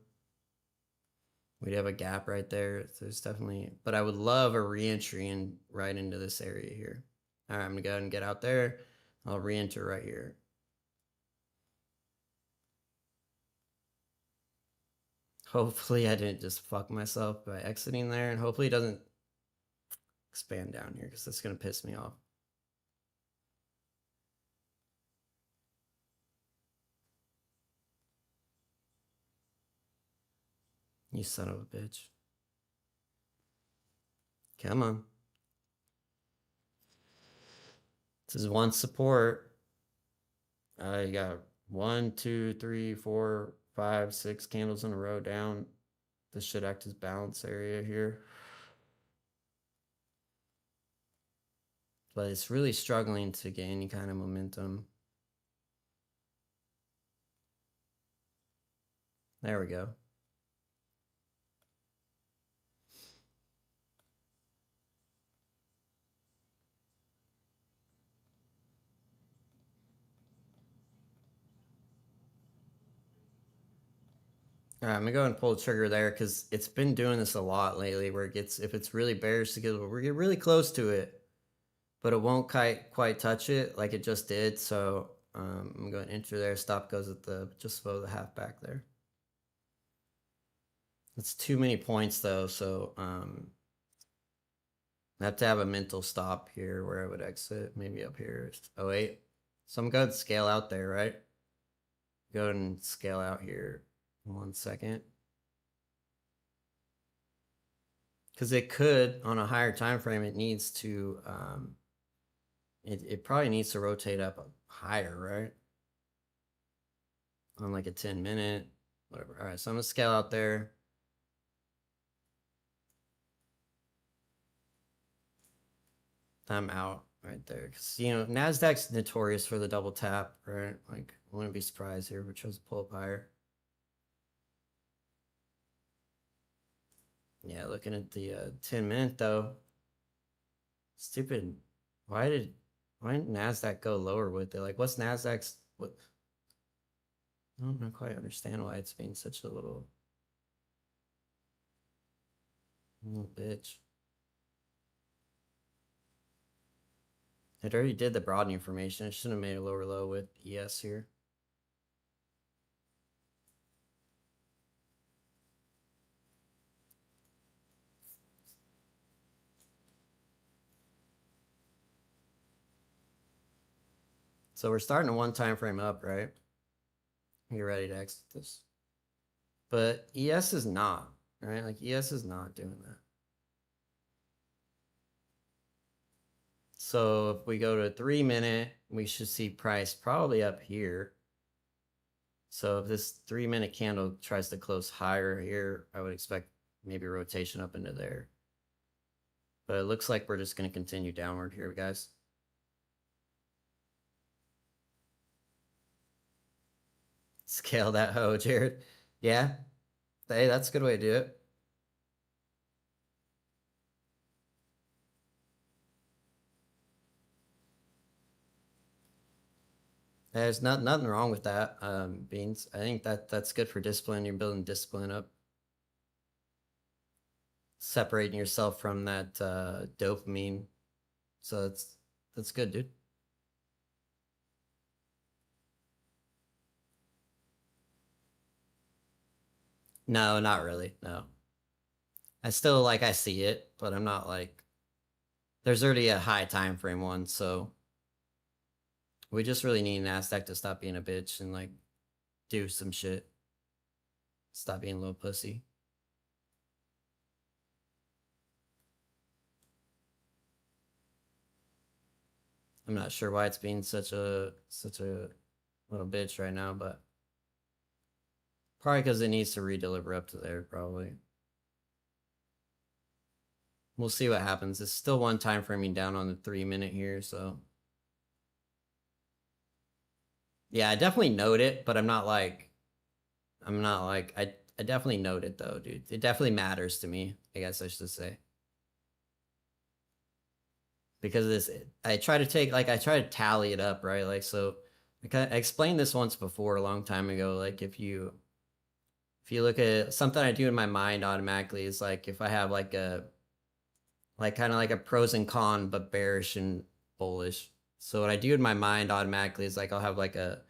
We'd have a gap right there. There's definitely, but I would love a re-entry in right into this area here. All right, I'm gonna go ahead and get out there. I'll re-enter right here. Hopefully I didn't just fuck myself by exiting there, and hopefully it doesn't expand down here because that's gonna piss me off. You son of a bitch. Come on. This is one support. You got 1, 2, 3, 4, 5, 6 candles in a row down. This should act as balance area here. But it's really struggling to get any kind of momentum. There we go. All right, I'm gonna go and pull the trigger there because it's been doing this a lot lately where it gets, if it's really bearish to get, we get really close to it, but it won't quite touch it like it just did. So I'm going to enter there. Stop goes at the just below the half back there. It's too many points though, so I have to have a mental stop here where I would exit, maybe up here. Oh wait, so I'm going to scale out there, right? Go and scale out here. 1 second. Because it could, on a higher time frame, it needs to, it probably needs to rotate up higher, right? On like a 10-minute, whatever. All right, so I'm gonna scale out there. I'm out right there. Because, you know, Nasdaq's notorious for the double tap, right? Like, I wouldn't be surprised here if it tries to pull up higher. Yeah, looking at the 10-minute though. Stupid. Why didn't Nasdaq go lower with it? Like, what's Nasdaq's what? I don't quite understand why it's being such a little bitch. It already did the broadening formation. It should have made a lower low with ES here. So we're starting a one time frame up, right? You're ready to exit this. But ES is not, right? Like ES is not doing that. So if we go to a 3-minute, we should see price probably up here. So if this 3-minute candle tries to close higher here, I would expect maybe a rotation up into there. But it looks like we're just going to continue downward here, guys. Scale that hoe, Jared. Yeah. Hey, that's a good way to do it. There's nothing wrong with that, Beans. I think that's good for discipline. You're building discipline up. Separating yourself from that dopamine. So that's good, dude. No, not really. No. I still like I see it, but I'm not like there's already a high time frame one, so we just really need Nasdaq to stop being a bitch and like do some shit. Stop being a little pussy. I'm not sure why it's being such a little bitch right now, but probably because it needs to redeliver up to there, probably. We'll see what happens. It's still one time framing down on the 3-minute here, so yeah, I definitely note it, but I'm not like I definitely note it though, dude. It definitely matters to me, I guess I should say. Because this I try to tally it up, right? Like so I explained this once before a long time ago. Like if you look at something I do in my mind automatically is like if I have like a like kind of like a pros and con but bearish and bullish. So what I do in my mind automatically is like I'll have like a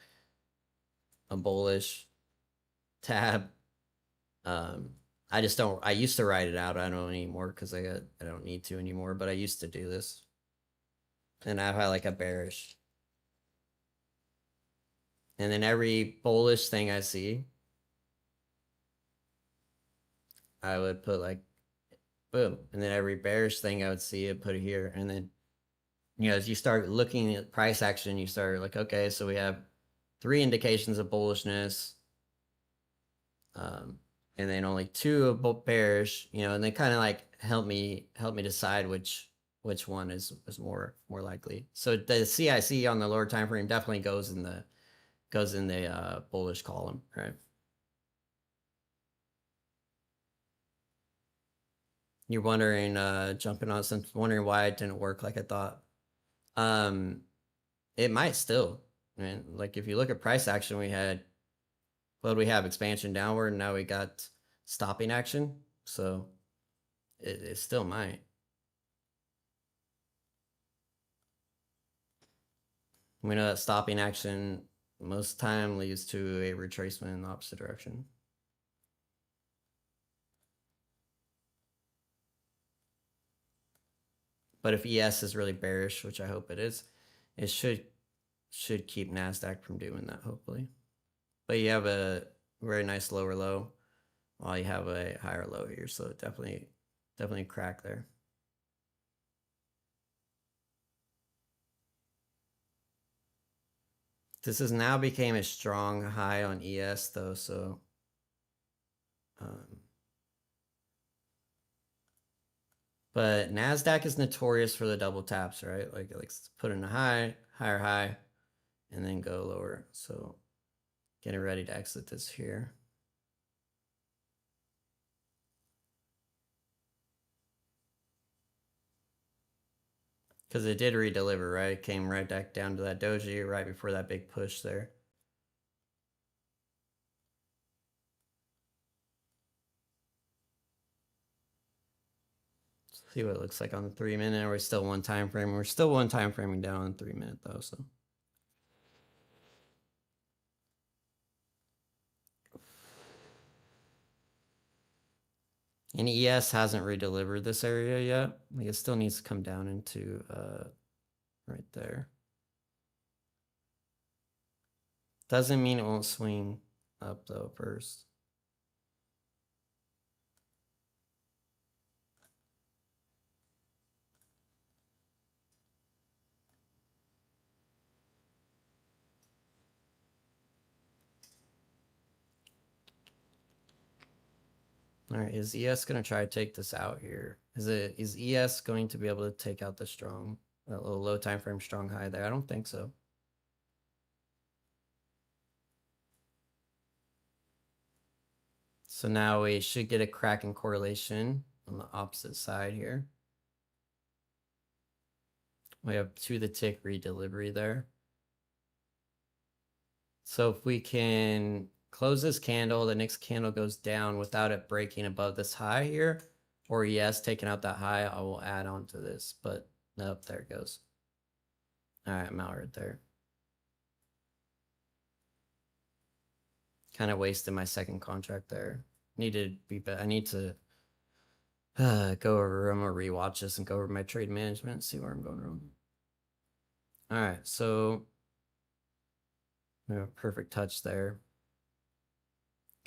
bullish tab. Um, I just don't. I used to write it out. I don't anymore because I don't need to anymore. But I used to do this, and I have like a bearish, and then every bullish thing I see, I would put like boom, and then every bearish thing I would see, it put it here, and then as you start looking at price action, you start like okay, so we have 3 indications of bullishness. And then only 2 of bearish, and they kind of like help me decide which one is more likely. So the CIC on the lower time frame definitely goes in the bullish column, right? You're wondering, jumping on some, wondering why it didn't work like I thought. It might still. I mean, like if you look at price action, we had we have expansion downward, and now we got stopping action. So it still might. We know that stopping action most time leads to a retracement in the opposite direction. But if ES is really bearish, which I hope it is, it should keep Nasdaq from doing that, hopefully. But you have a very nice lower low while you have a higher low here, so definitely crack there. This has now became a strong high on ES though, so but Nasdaq is notorious for the double taps, right? Like it likes to put in a high, higher high, and then go lower. So getting ready to exit this here. Because it did redeliver, right? It came right back down to that doji right before that big push there. Let's see what it looks like on the 3-minute. We're still one time frame. We're still one time framing down on 3-minute though, so. And ES hasn't redelivered this area yet. Like it still needs to come down into right there. Doesn't mean it won't swing up though first. All right, is ES going to try to take this out here? Is ES going to be able to take out the strong, that little low time frame strong high there? I don't think so. So now we should get a cracking correlation on the opposite side here. We have to the tick redelivery there. So if we can close this candle, the next candle goes down without it breaking above this high here, or yes, taking out that high, I will add on to this, but nope, there it goes. All right, I'm out right there. Kind of wasted my second contract there. I need to go over, I'm gonna rewatch this and go over my trade management, see where I'm going wrong. All right, so perfect touch there.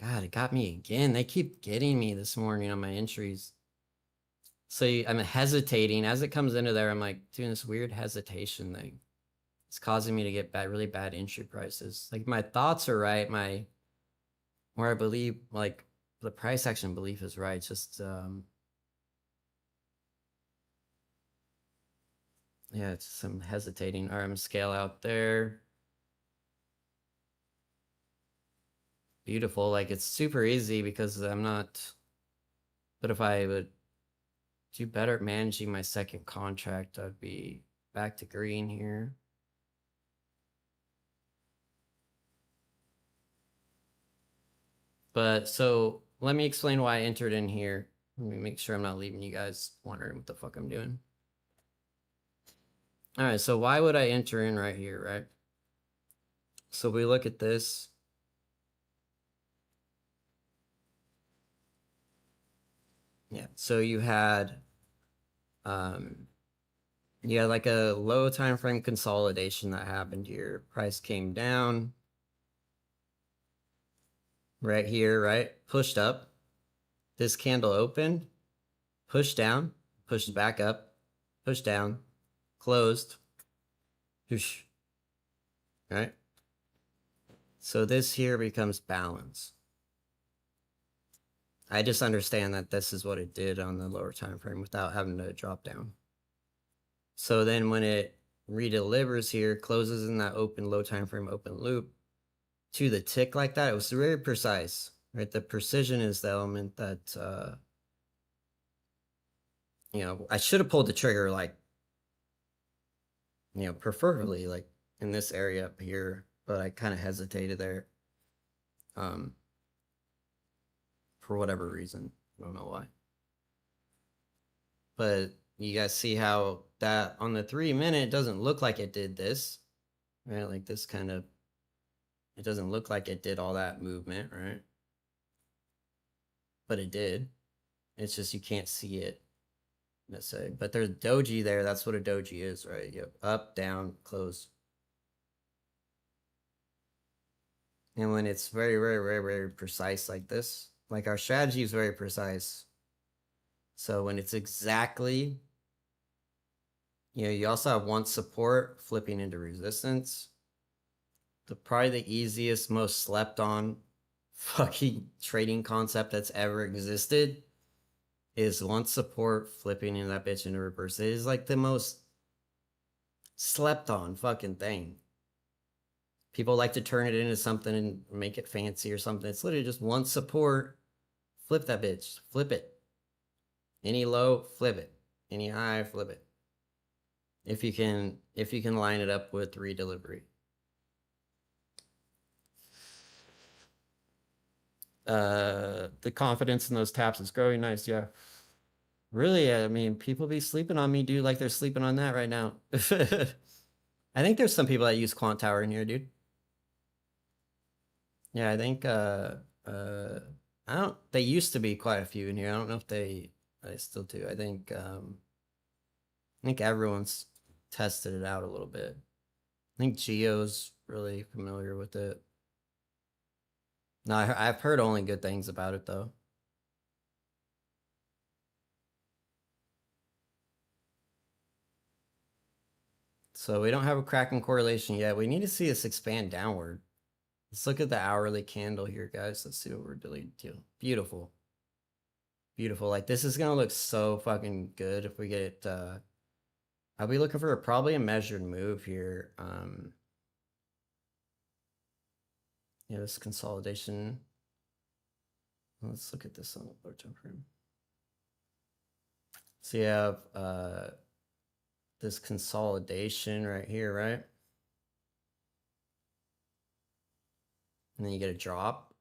God, it got me again. They keep getting me this morning on my entries. So I'm hesitating as it comes into there. I'm like doing this weird hesitation thing. It's causing me to get really bad entry prices. Like my thoughts are right. Where I believe like the price action belief is right. Just Yeah, it's some hesitating. All right, I'm gonna scale out there. Beautiful. Like it's super easy because I'm not. But if I would do better at managing my second contract, I'd be back to green here. But so let me explain why I entered in here. Let me make sure I'm not leaving you guys wondering what the fuck I'm doing. All right, so why would I enter in right here, right? So we look at this. Yeah, so you had like a low time frame consolidation that happened here. Price came down right here, right? Pushed up. This candle opened, pushed down, pushed back up, pushed down, closed. Whoosh. Right? So this here becomes balance. I just understand that this is what it did on the lower time frame without having to drop down. So then when it redelivers here, closes in that open low time frame open loop to the tick like that, it was very precise, right? The precision is the element that I should have pulled the trigger like preferably like in this area up here, but I kind of hesitated there for whatever reason. I don't know why. But you guys see how that on the 3 minute doesn't look like it did this, right? Like this kind of, it doesn't look like it did all that movement, right? But it did. It's just you can't see it necessarily. But there's doji there. That's what a doji is, right? Yep. Up, down, close. And when it's very, very, very, very precise like this, like our strategy is very precise. So when it's exactly, you also have one support flipping into resistance. Probably the easiest, most slept on fucking trading concept that's ever existed is one support flipping in that bitch into reverse. It is like the most slept on fucking thing. People like to turn it into something and make it fancy or something. It's literally just one support, flip that bitch, flip it. Any low, flip it. Any high, flip it. If you can line it up with redelivery. The confidence in those taps is growing nice, yeah. Really, I mean, people be sleeping on me, dude, like they're sleeping on that right now. I think there's some people that use Quant Tower in here, dude. Yeah, I think I don't they used to be quite a few in here. I don't know if they still do. I think everyone's tested it out a little bit. I think Geo's really familiar with it. No, I've heard only good things about it though. So we don't have a cracking correlation yet. We need to see this expand downward. Let's look at the hourly candle here, guys. Let's see what we're doing. Beautiful. Beautiful. Like this is gonna look so fucking good if we get I'll be looking for probably a measured move here. Yeah, this consolidation. Let's look at this on the lower time frame. So you have this consolidation right here, right? And then you get a drop.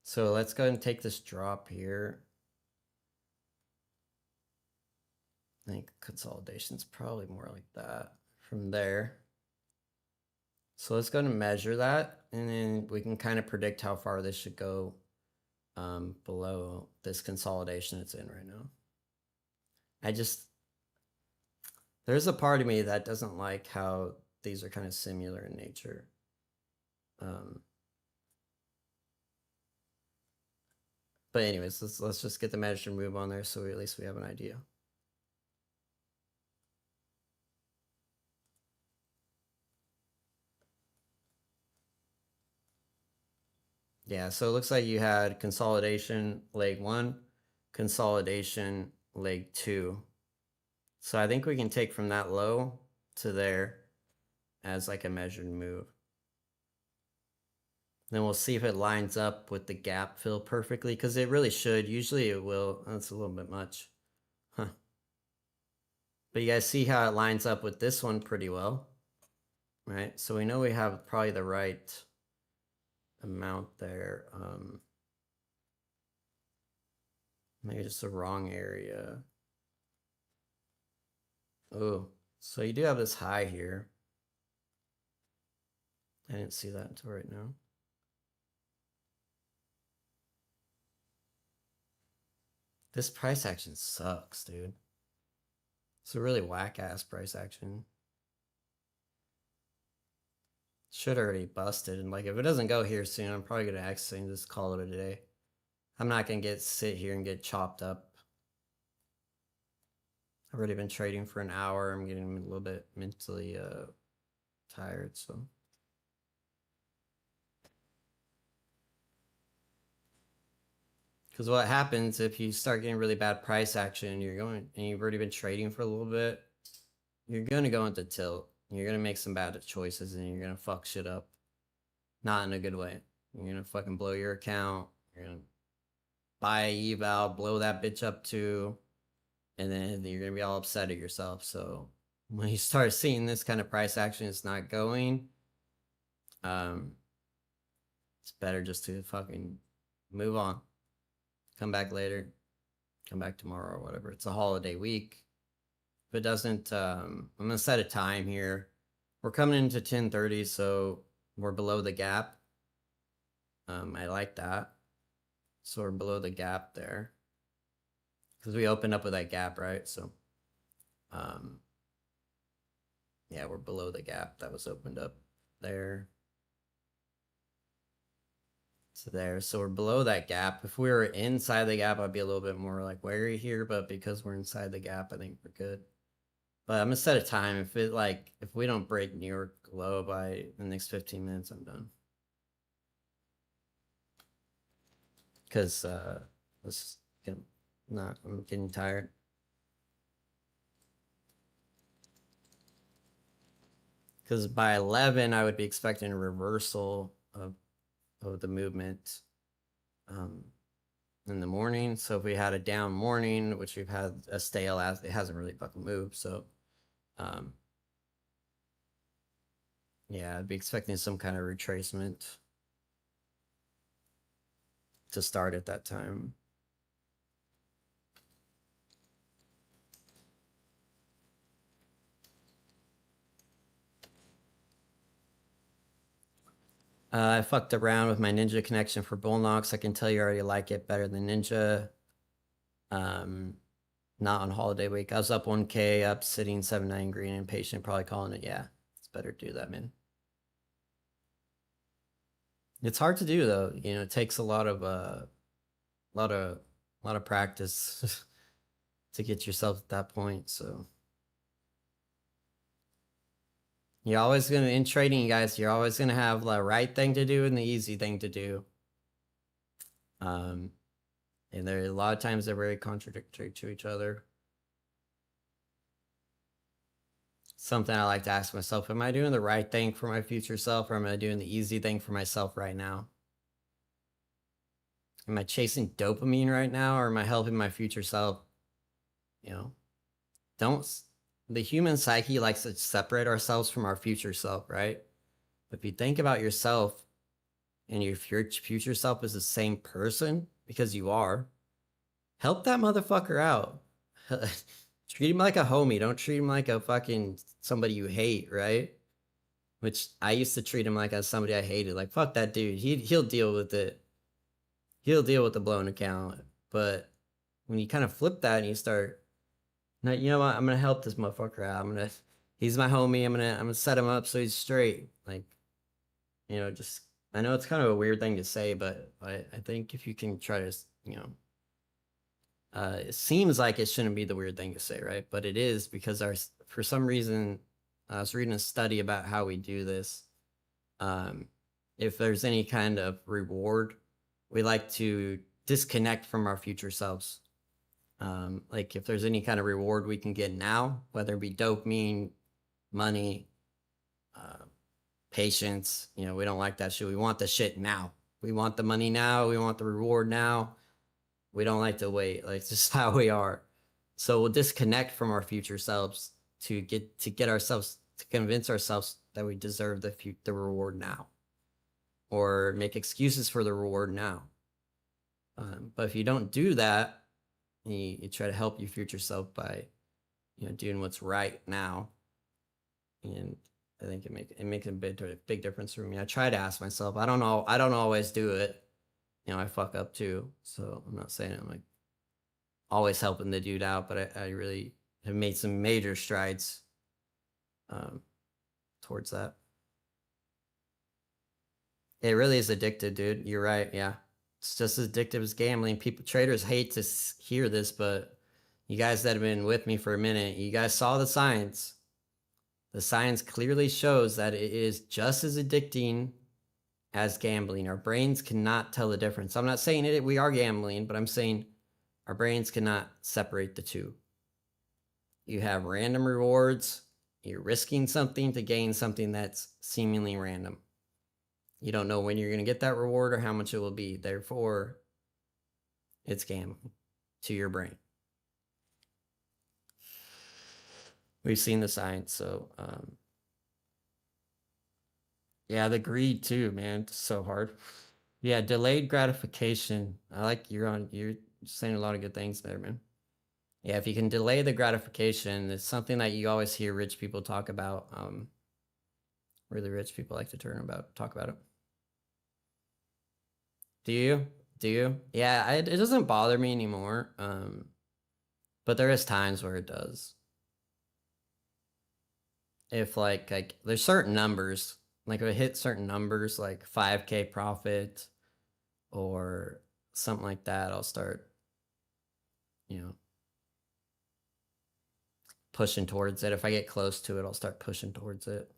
So let's go ahead and take this drop here. I think consolidation's probably more like that from there. So let's go ahead and measure that, and then we can kind of predict how far this should go below this consolidation it's in right now. There's a part of me that doesn't like how these are kind of similar in nature. But anyways, let's just get the measured move on there so at least we have an idea. Yeah, so it looks like you had consolidation leg 1, consolidation leg 2. So I think we can take from that low to there as like a measured move. Then we'll see if it lines up with the gap fill perfectly, because it really should. Usually it will. That's a little bit much. Huh. But you guys see how it lines up with this one pretty well, right? So we know we have probably the right amount there. Maybe just the wrong area. Oh, so you do have this high here. I didn't see that until right now. This price action sucks, dude. It's a really whack-ass price action. Should already busted. And like, if it doesn't go here soon, I'm probably going to exit and just call it a day. I'm not going to sit here and get chopped up. I've already been trading for an hour. I'm getting a little bit mentally tired, so. Because what happens if you start getting really bad price action and you've already been trading for a little bit, you're going to go into tilt. You're going to make some bad choices and you're going to fuck shit up. Not in a good way. You're going to fucking blow your account. You're going to buy a eval, blow that bitch up too. And then you're going to be all upset at yourself. So when you start seeing this kind of price action, it's not going. It's better just to fucking move on. Come back later. Come back tomorrow or whatever. It's a holiday week. If it doesn't, I'm going to set a time here. We're coming into 10:30, so we're below the gap. I like that. So we're below the gap there. Because we opened up with that gap, right? So, yeah, we're below the gap that was opened up there. To there. So we're below that gap. If we were inside the gap, I'd be a little bit more like wary here, but because we're inside the gap, I think we're good. But I'm gonna set a time. If we don't break New York low by the next 15 minutes, I'm done. Because I'm getting tired. Because by 11, I would be expecting a reversal of the movement in the morning. So if we had a down morning, which we've had a stale as it hasn't really fucking moved. So yeah, I'd be expecting some kind of retracement to start at that time. I fucked around with my Ninja connection for Bull Knox. I can tell you already like it better than Ninja. Not on holiday week. I was up 1K, up sitting 7-9 green, impatient, probably calling it. Yeah, it's better to do that, man. It's hard to do though. You know, it takes a lot of practice to get yourself at that point. So you're always gonna in trading, guys. You're always gonna have the right thing to do and the easy thing to do. And there are a lot of times they're very contradictory to each other. Something I like to ask myself, am I doing the right thing for my future self, or am I doing the easy thing for myself right now? Am I chasing dopamine right now, or am I helping my future self? You know, the human psyche likes to separate ourselves from our future self, right? But if you think about yourself and your future self is the same person, because you are, help that motherfucker out. Treat him like a homie. Don't treat him like a fucking somebody you hate, right? Which I used to treat him like as somebody I hated. Like, fuck that dude. He'll deal with it. He'll deal with the blown account. But when you kind of flip that and you start, no, you know what? I'm gonna help this motherfucker out. He's my homie. I'm gonna set him up so he's straight. Like, you know, just I know it's kind of a weird thing to say, but I think if you can try to, you know, it seems like it shouldn't be the weird thing to say, right? But it is, because for some reason, I was reading a study about how we do this. If there's any kind of reward, we like to disconnect from our future selves. Like if there's any kind of reward we can get now, whether it be dopamine, money, uh, patience, you know, we don't like that shit. We want the shit now. We want the money now. We want the reward now. We don't like to wait. Like it's just how we are. So we'll disconnect from our future selves to get ourselves to convince ourselves that we deserve the reward now, or make excuses for the reward now. But if you don't do that, you try to help your future self by, you know, doing what's right now. And I think it makes a big difference for me. I try to ask myself. I don't know. I don't always do it. You know, I fuck up too. So I'm not saying I'm like always helping the dude out, but I really have made some major strides towards that. It really is addictive, dude. You're right. Yeah. It's just as addictive as gambling. Traders hate to hear this, but you guys that have been with me for a minute, you guys saw the science. The science clearly shows that it is just as addicting as gambling. Our brains cannot tell the difference. I'm not saying we are gambling, but I'm saying our brains cannot separate the two. You have random rewards. You're risking something to gain something that's seemingly random. You don't know when you're going to get that reward or how much it will be. Therefore, it's gambling to your brain. We've seen the science. So, yeah, the greed too, man. It's so hard. Yeah, delayed gratification. I like you're saying a lot of good things there, man. Yeah, if you can delay the gratification, it's something that you always hear rich people talk about. Really rich people like to talk about it. Do you? Do you? Yeah, it doesn't bother me anymore. But there is times where it does. If like there's certain numbers, like if I hit certain numbers, like 5K profit or something like that, I'll start, you know, pushing towards it. If I get close to it, I'll start pushing towards it.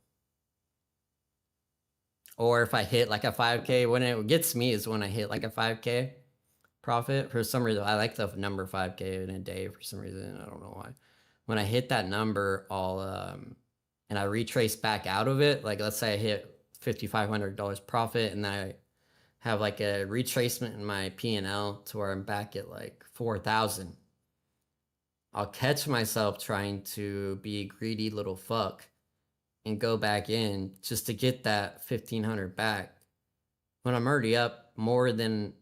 Or if I hit like a 5K, when it gets me is when I hit like a 5K profit. For some reason, I like the number 5K in a day for some reason. I don't know why. When I hit that number, and I retrace back out of it. Like let's say I hit $5,500 profit, and then I have like a retracement in my P&L to where I'm back at like 4,000. I'll catch myself trying to be a greedy little fuck and go back in just to get that 1,500 back when I'm already up more than,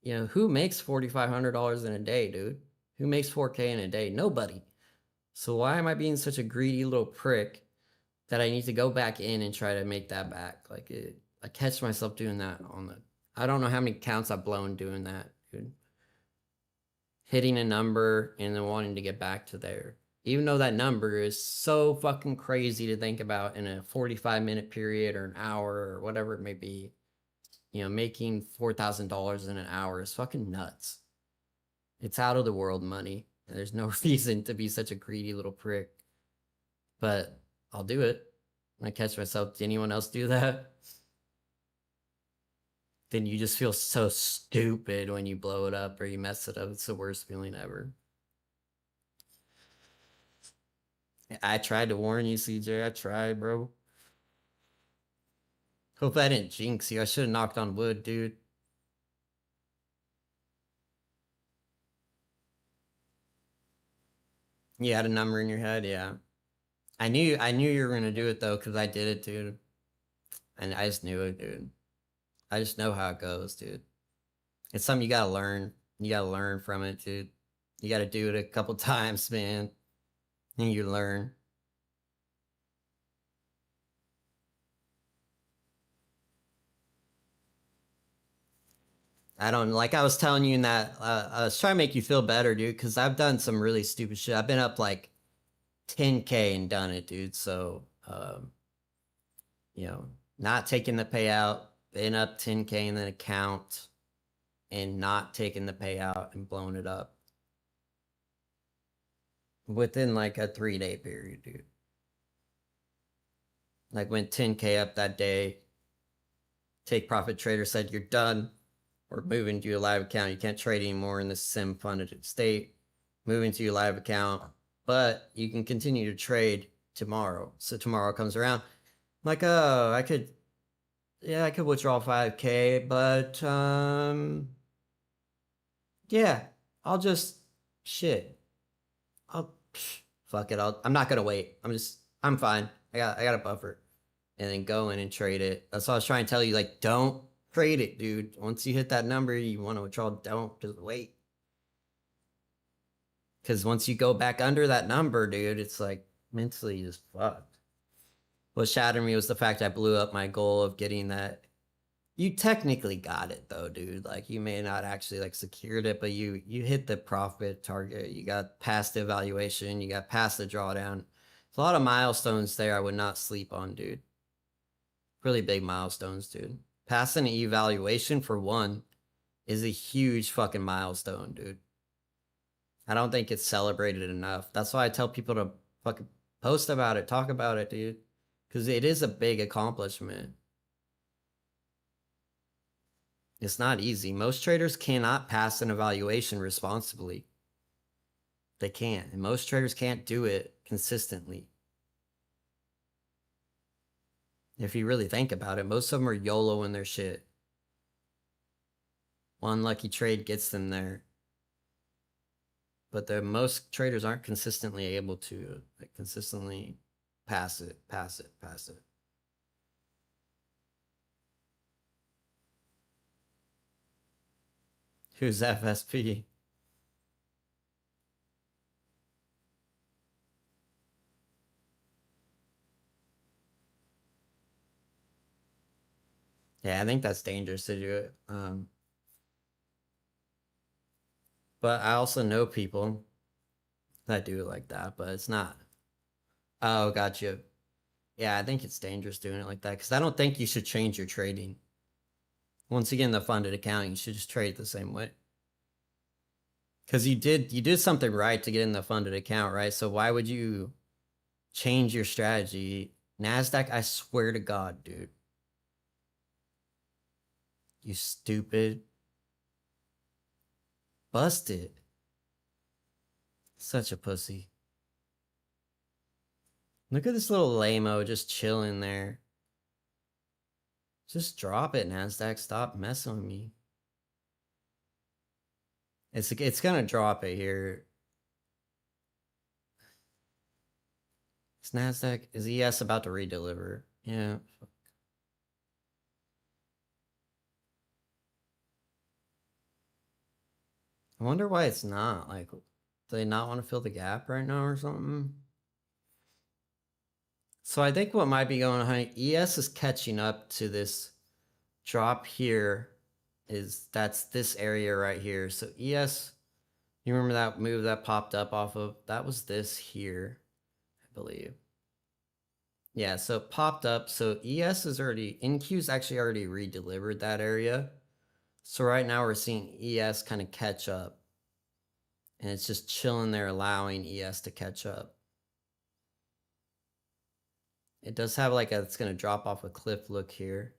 you know, who makes $4,500 in a day, dude? Who makes 4K in a day? Nobody. So why am I being such a greedy little prick that I need to go back in and try to make that back? Like I catch myself doing that I don't know how many counts I've blown doing that, dude. Hitting a number and then wanting to get back to there. Even though that number is so fucking crazy to think about in a 45-minute period or an hour or whatever it may be. You know, making $4,000 in an hour is fucking nuts. It's out of the world money. There's no reason to be such a greedy little prick. But I'll do it. I catch myself, did anyone else do that? Then you just feel so stupid when you blow it up or you mess it up. It's the worst feeling ever. I tried to warn you, CJ. I tried, bro. Hope I didn't jinx you. I should have knocked on wood, dude. You had a number in your head, yeah. I knew you were gonna do it though, because I did it, dude. And I just knew it, dude. I just know how it goes, dude. It's something you gotta learn. You gotta learn from it, dude. You gotta do it a couple times, man. And you learn. I don't like I was telling you in that I was trying to make you feel better, dude, because I've done some really stupid shit. I've been up like 10K and done it, dude. So you know, not taking the payout, been up 10K in the account, and not taking the payout and blowing it up within like a 3-day period, dude. Like went 10K up that day. Take Profit Trader said you're done. We're moving to your live account. You can't trade anymore in this sim funded state. moving to your live account, but you can continue to trade tomorrow. So tomorrow comes around, I'm like, oh, I could withdraw 5K, but yeah, I'll just shit. I'll fuck it. I'm not gonna wait. I'm fine. I got a buffer, and then go in and trade it. That's what I was trying to tell you. Like, don't trade it, dude. Once you hit that number, you want to withdraw. Don't just wait. Because once you go back under that number, dude, it's like mentally just fucked. What shattered me was the fact I blew up my goal of getting that. You technically got it though, dude. Like you may not actually like secured it, but you hit the profit target. You got past the evaluation. You got past the drawdown. There's a lot of milestones there. I would not sleep on, dude. Really big milestones, dude. Passing an evaluation for one is a huge fucking milestone, dude. I don't think it's celebrated enough. That's why I tell people to fucking post about it, talk about it, dude. Because it is a big accomplishment. It's not easy. Most traders cannot pass an evaluation responsibly. They can't. And most traders can't do it consistently. If you really think about it, most of them are YOLO in their shit. One lucky trade gets them there. But most traders aren't consistently able to like, consistently pass it. Who's FSP? Yeah, I think that's dangerous to do it. But I also know people that do it like that, but it's not. Oh, gotcha. Yeah, I think it's dangerous doing it like that because I don't think you should change your trading. Once you get in the funded account, you should just trade the same way. Because you did something right to get in the funded account, right? So why would you change your strategy? Nasdaq, I swear to God, dude. You stupid. Busted. Such a pussy. Look at this little lame-o just chilling there. Just drop it, Nasdaq. Stop messing with me. It's gonna drop it here. Is Nasdaq, is ES about to redeliver? Yeah. I wonder why it's not. Like, do they not want to fill the gap right now or something? So I think what might be going on, ES is catching up to this drop here. That's this area right here. So ES, you remember that move that popped up off of, that was this here, I believe. Yeah, so it popped up. So ES is already, NQ's actually already redelivered that area. So right now we're seeing ES kind of catch up. And it's just chilling there, allowing ES to catch up. It does have like a, it's going to drop off a cliff look here.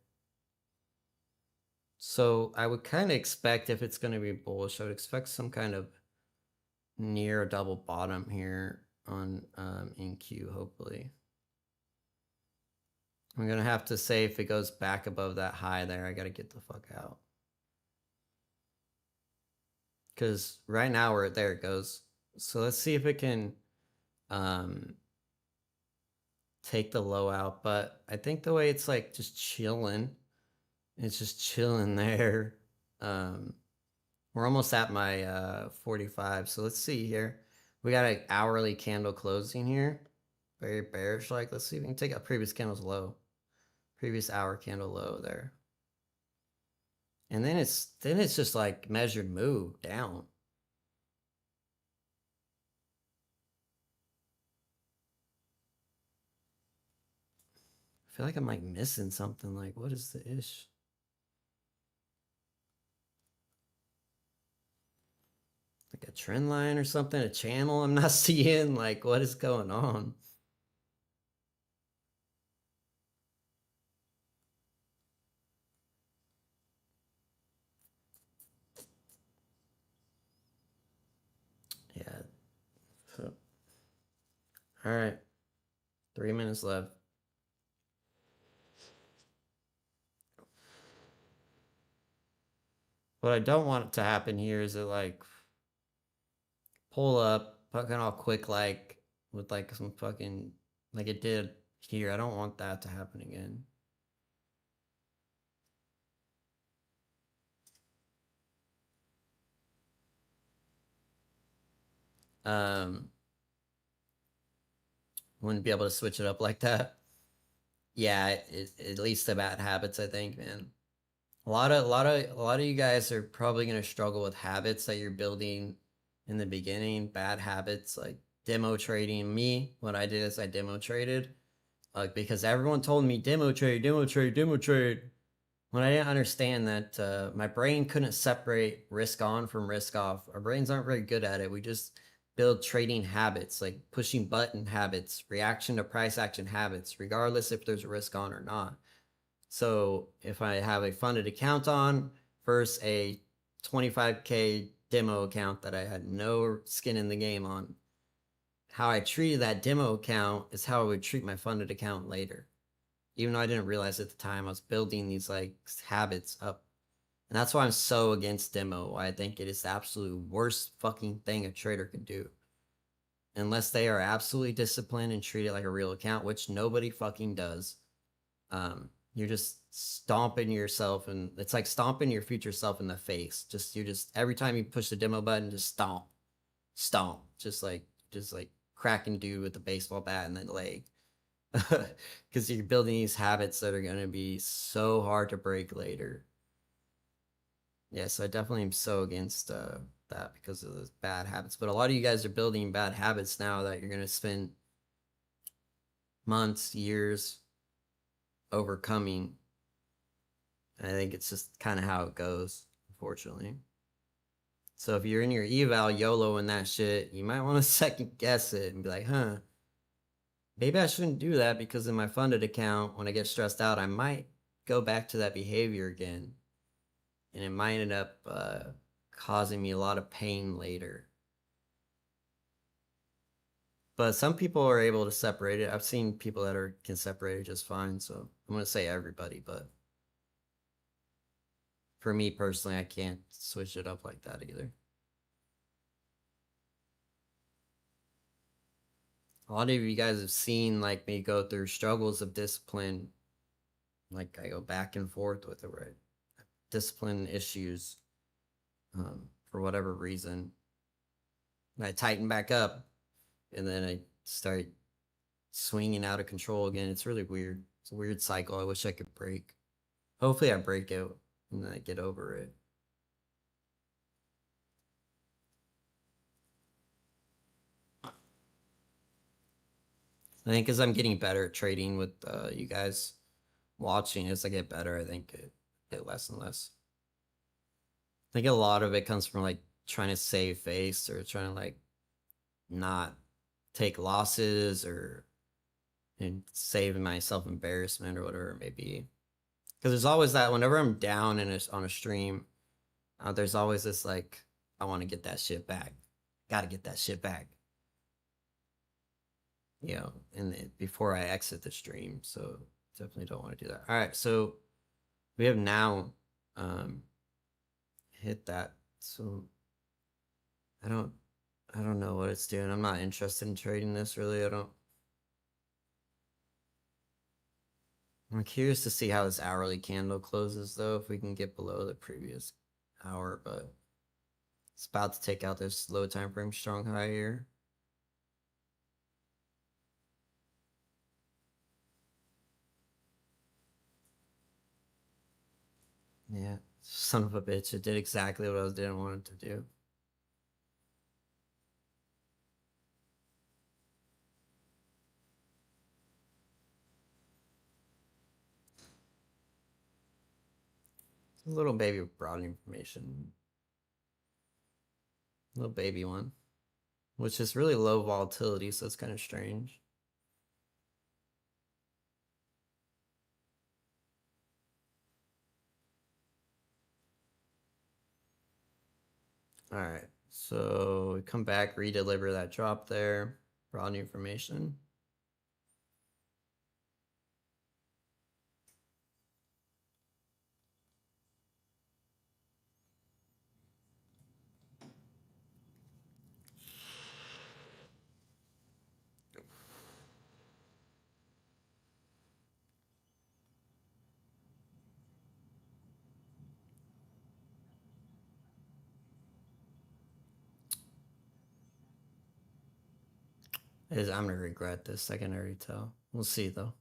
So I would kind of expect if it's going to be bullish, I would expect some kind of near a double bottom here on NQ, hopefully. I'm going to have to say if it goes back above that high there, I got to get the fuck out. Because right now there it goes. So let's see if it can take the low out. But I think the way it's like just chilling, it's just chilling there. We're almost at my 45. So let's see here. We got an hourly candle closing here. Very bearish like. Let's see if we can take a previous candle's low. Previous hour candle low there. And then it's just like measured move down. I feel like I'm like missing something. Like, what is the ish? Like a trend line or something, a channel I'm not seeing. Like, what is going on? Yeah, All right. 3 minutes left. What I don't want to happen here is it like pull up fucking all quick like with like some fucking like it did here. I don't want that to happen again. Um, wouldn't be able to switch it up like that. Yeah, at least the bad habits, I think, man. A lot of you guys are probably gonna struggle with habits that you're building in the beginning. Bad habits like demo trading. Me, what I did is I demo traded, like because everyone told me demo trade, demo trade, demo trade. When I didn't understand that my brain couldn't separate risk on from risk off. Our brains aren't very good at it. We just build trading habits, like pushing button habits, reaction to price action habits, regardless if there's a risk on or not. So if I have a funded account on versus a 25K demo account that I had no skin in the game on, how I treated that demo account is how I would treat my funded account later. Even though I didn't realize at the time, I was building these like habits up. And that's why I'm so against demo. I think it is the absolute worst fucking thing a trader can do. Unless they are absolutely disciplined and treat it like a real account, which nobody fucking does. You're just stomping yourself, and it's like stomping your future self in the face. You're just every time you push the demo button, just stomp, stomp, just like cracking dude with a baseball bat in the leg. Because you're building these habits that are going to be so hard to break later. Yeah, so I definitely am so against that because of those bad habits. But a lot of you guys are building bad habits now that you're going to spend months, years overcoming. I think it's just kind of how it goes, unfortunately. So if you're in your eval YOLO and that shit, you might want to second guess it and be like, huh, maybe I shouldn't do that because in my funded account, when I get stressed out, I might go back to that behavior again. And it might end up causing me a lot of pain later. But some people are able to separate it. I've seen people that can separate it just fine. So I'm going to say everybody, but for me personally, I can't switch it up like that either. A lot of you guys have seen like me go through struggles of discipline. Like I go back and forth with it, right? Discipline issues for whatever reason. And I tighten back up and then I start swinging out of control again. It's really weird. It's a weird cycle. I wish I could break. Hopefully, I break it and then I get over it. I think as I'm getting better at trading with you guys watching, as I get better, I think it get less and less. I think a lot of it comes from like trying to save face or trying to like not take losses or and saving myself embarrassment or whatever it may be. Because there's always that whenever I'm down on a stream, there's always this like I want to get that shit back. Got to get that shit back. You know, and before I exit the stream, so definitely don't want to do that. All right, so we have now hit that. So I don't know what it's doing. I'm not interested in trading this really. I'm curious to see how this hourly candle closes though, if we can get below the previous hour, but it's about to take out this low time frame strong high here. Yeah, son of a bitch. It did exactly what I didn't want it to do. A little baby broad information. Little baby one. Which is really low volatility, so it's kind of strange. All right, so we come back, redeliver that drop there. Broad new formation. I'm gonna regret this. I can already tell. We'll see though.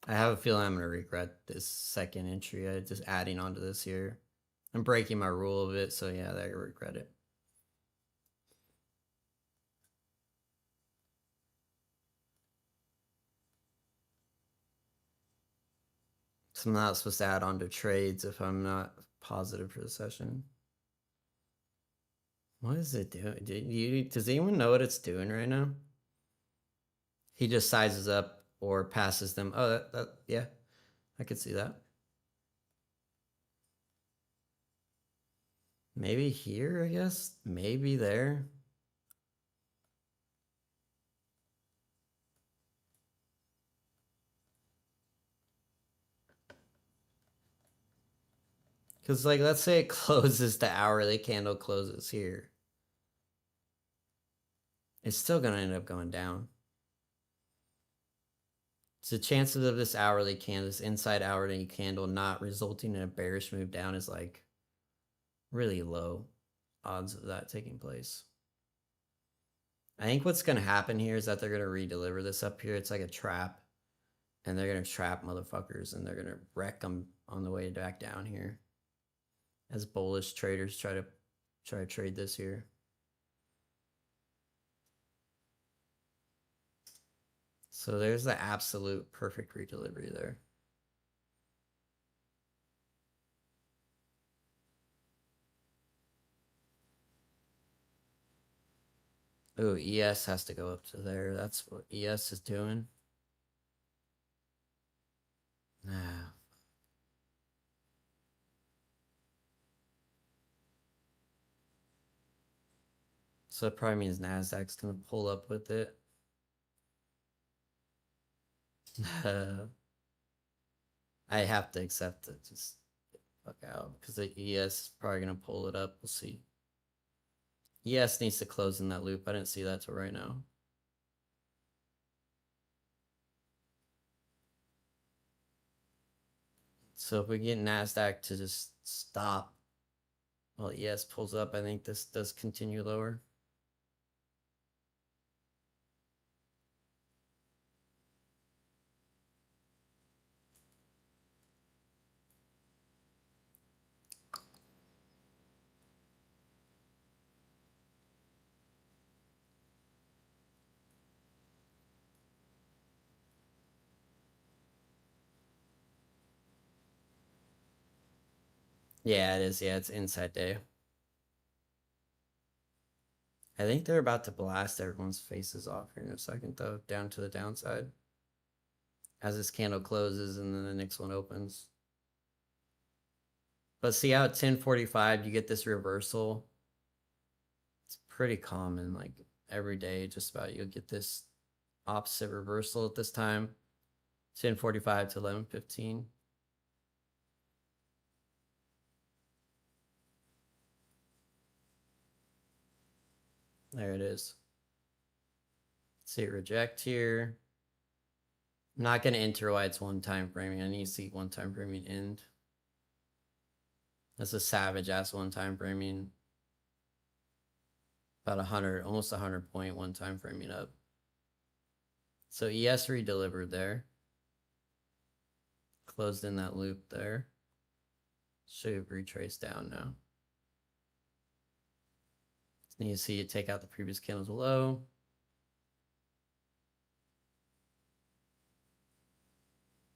I have a feeling I'm gonna regret this second entry. I just adding onto this here. I'm breaking my rule a bit, so yeah, I regret it. So I'm not supposed to add on to trades if I'm not positive for the session. What is it doing? Does anyone know what it's doing right now? He just sizes up or passes them. Oh, yeah, I could see that. Maybe here, I guess. Maybe there. Because, like, let's say it closes the hourly candle closes here. It's still going to end up going down. So the chances of this hourly candle, this inside hourly candle not resulting in a bearish move down is, like, really low odds of that taking place. I think what's going to happen here is that they're going to redeliver this up here. It's like a trap. And they're going to trap motherfuckers and they're going to wreck them on the way back down here. As bullish traders try to trade this here. So there's the absolute perfect redelivery there. Oh, ES has to go up to there. That's what ES is doing. Nah. So it probably means Nasdaq's gonna pull up with it. I have to accept it. Just fuck out because the ES is probably gonna pull it up. We'll see. ES needs to close in that loop. I didn't see that till right now. So if we get Nasdaq to just stop, well, ES pulls up. I think this does continue lower. Yeah, it is. Yeah, it's inside day. I think they're about to blast everyone's faces off here in a second, though, down to the downside. As this candle closes and then the next one opens. But see how at 10:45 you get this reversal? It's pretty common, like every day, just about you'll get this opposite reversal at this time. 10:45 to 11:15. There it is. See it reject here. I'm not going to enter why it's one time framing. I need to see one time framing end. That's a savage ass one time framing. About 100, almost 100 point one time framing up. So ES redelivered there. Closed in that loop there. Should have retraced down now. Need to see it take out the previous candles below.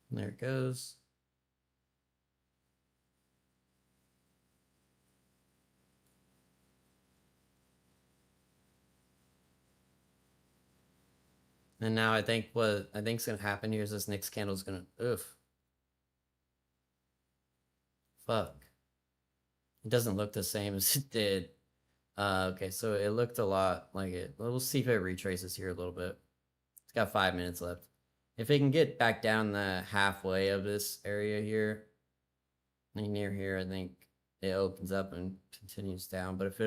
And there it goes. And now I think what I think is going to happen here is this next candle is going to, oof. Fuck. It doesn't look the same as it did. Okay, so it looked a lot like it. We'll see if it retraces here a little bit. It's got 5 minutes left. If it can get back down the halfway of this area here, near here, I think it opens up and continues down. But if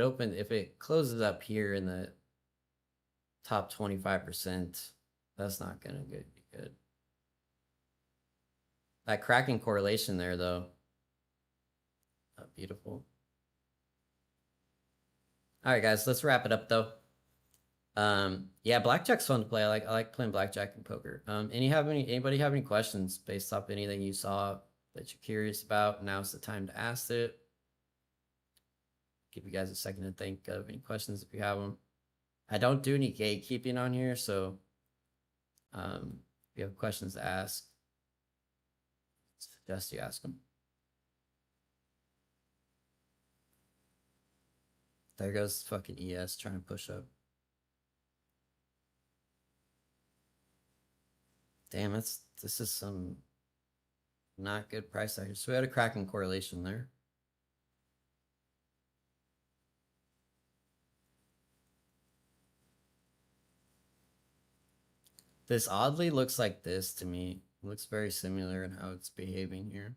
it closes up here in the top 25%, that's not gonna be good. That cracking correlation there, though, beautiful. All right, guys, let's wrap it up though. Yeah, blackjack's fun to play. I like playing blackjack and poker. Anybody have any questions based off anything you saw that you're curious about? Now's the time to ask it. Give you guys a second to think of any questions if you have them. I don't do any gatekeeping on here, so if you have questions to ask, I suggest you ask them. There goes fucking ES trying to push up. Damn, this is some not good price action. So we had a cracking correlation there. This oddly looks like this to me. It looks very similar in how it's behaving here.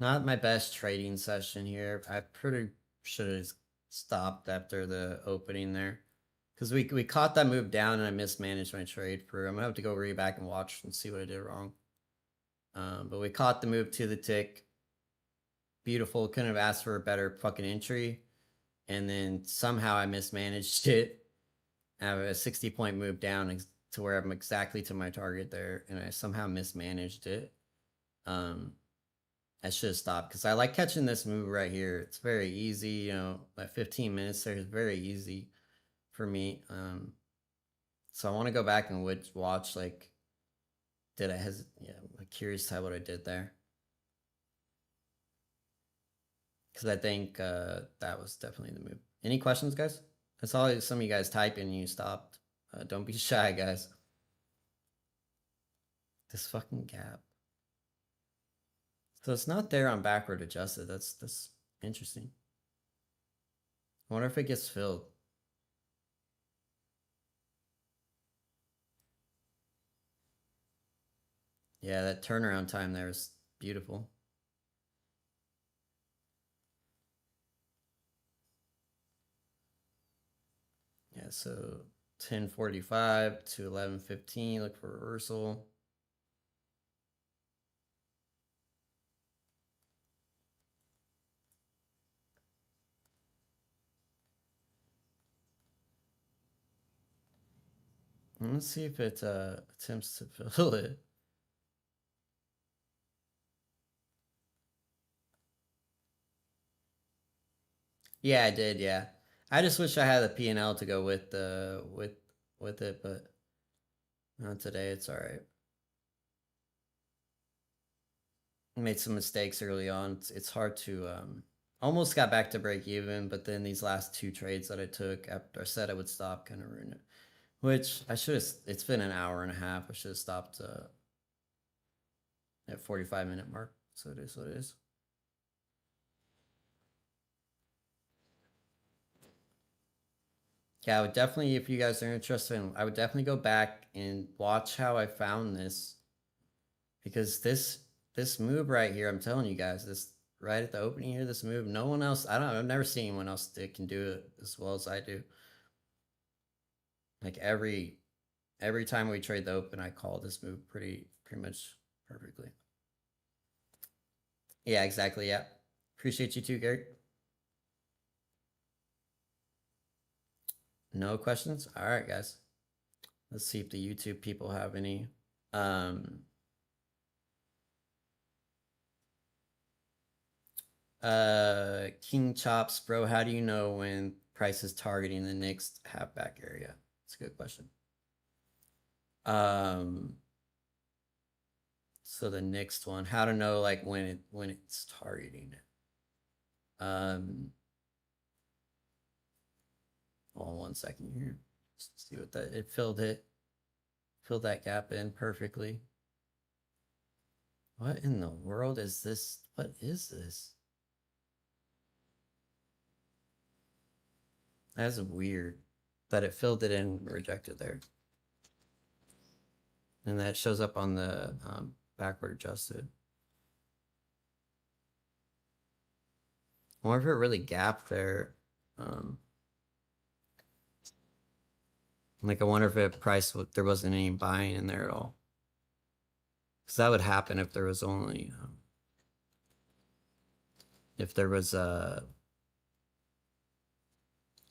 Not my best trading session here. I pretty should have stopped after the opening there. Because we caught that move down and I mismanaged my trade for. I'm gonna have to go read back and watch and see what I did wrong. But we caught the move to the tick. Beautiful. Couldn't have asked for a better fucking entry. And then somehow I mismanaged it. I have a 60-point move down to where I'm exactly to my target there, and I somehow mismanaged it. I should have stopped because I like catching this move right here. It's very easy, you know, like 15 minutes there is very easy for me. So I want to go back and watch, like, did I yeah, I'm curious to what I did there. Because I think that was definitely the move. Any questions, guys? I saw some of you guys type and you stopped. Don't be shy, guys. This fucking gap. So it's not there on backward adjusted. That's interesting. I wonder if it gets filled. Yeah, that turnaround time there is beautiful. Yeah, so 10:45 to 11:15. Look for reversal. Let's see if it attempts to fill it. Yeah, I did. Yeah, I just wish I had a P&L to go with the with it, but not today. It's all right. Made some mistakes early on. It's hard to almost got back to break even, but then these last two trades that I took after I said I would stop kind of ruined it. Which I should have. It's been an hour and a half. I should have stopped at 45-minute mark. So it is what it is. Yeah, I would definitely, if you guys are interested in, I would definitely go back and watch how I found this, because this move right here, I'm telling you guys, this right at the opening here, this move, no one else, I've never seen anyone else that can do it as well as I do. Like every time we trade the open, I call this move pretty much perfectly. Yeah, exactly. Yeah. Appreciate you too, Gary. No questions? All right, guys. Let's see if the YouTube people have any. King Chops, bro, how do you know when price is targeting the next halfback area? It's a good question. So the next one, how to know like when it's targeting it. Hold on 1 second here. Let's see what that, it filled that gap in perfectly. What in the world is this? What is this? That's weird that it filled it in and rejected there. And that shows up on the backward adjusted. I wonder if it really gapped there. Like I wonder if it priced, there wasn't any buying in there at all. Because that would happen if there was only, if there was a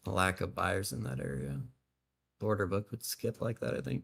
lack of buyers in that area. The order book would skip like that, I think.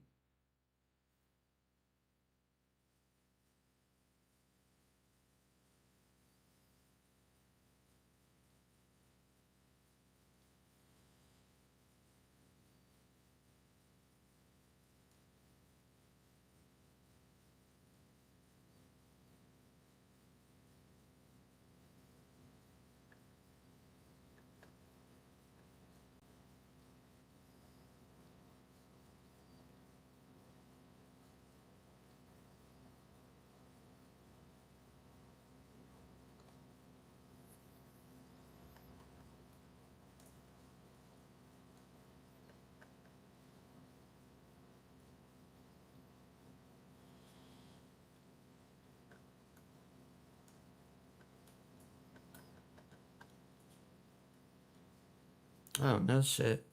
Oh, no shit.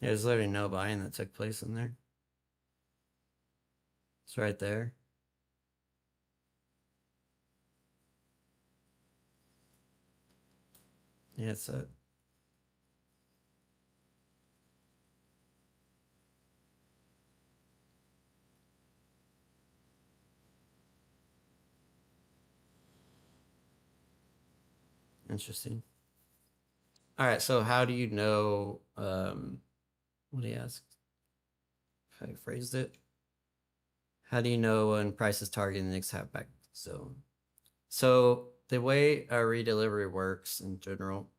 Yeah, there's literally no buying that took place in there. It's right there. Yeah, it's a... Interesting. All right, so how do you know, what he asked? If I phrased it. How do you know when price is targeting the next halfback zone? So the way a redelivery works in general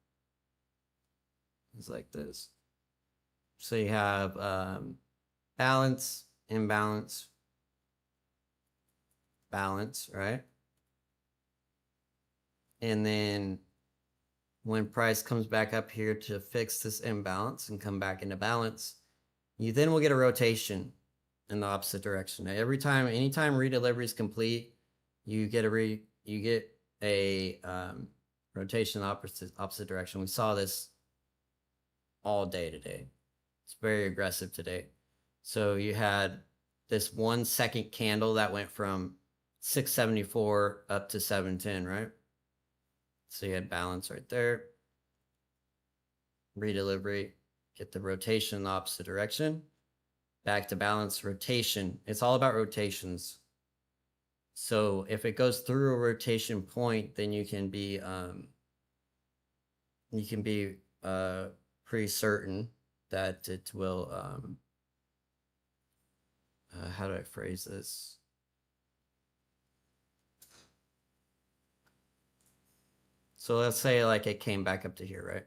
is like this. So you have balance, imbalance, balance, right? And then when price comes back up here to fix this imbalance and come back into balance, you then will get a rotation in the opposite direction. Now, anytime redelivery is complete, you get a rotation in the opposite direction. We saw this all day today. It's very aggressive today. So you had this 1 second candle that went from 674 up to 710, right? So you had balance right there. Redelivery, get the rotation in the opposite direction. Back to balance, rotation. It's all about rotations. So if it goes through a rotation point, then you can be pretty certain that it will how do I phrase this? So let's say like it came back up to here, right?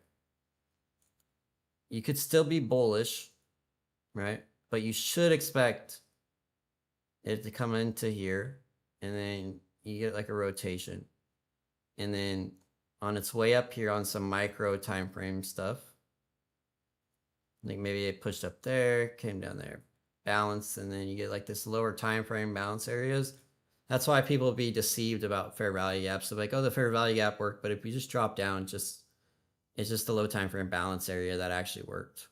You could still be bullish, right? But you should expect it to come into here, and then you get like a rotation. And then on its way up here on some micro time frame stuff, like maybe it pushed up there, came down there, balanced, and then you get like this lower time frame balance areas. That's why people be deceived about fair value gaps. So like, oh, the fair value gap worked, but if you just drop down, it's just the low time frame balance area that actually worked.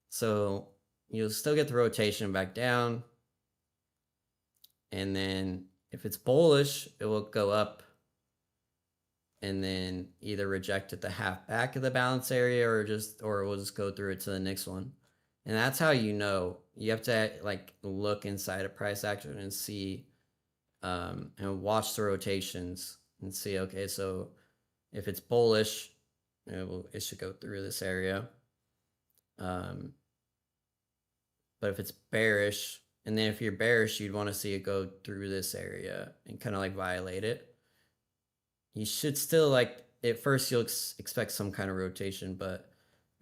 So you'll still get the rotation back down. And then if it's bullish, it will go up and then either reject at the half back of the balance area or it will just go through it to the next one. And that's how you know. You have to like look inside a price action and see and watch the rotations and see, okay, so if it's bullish, it should go through this area. But if it's bearish, And then if you're bearish, you'd want to see it go through this area and kind of like violate it. You should still like, at first you'll expect some kind of rotation, but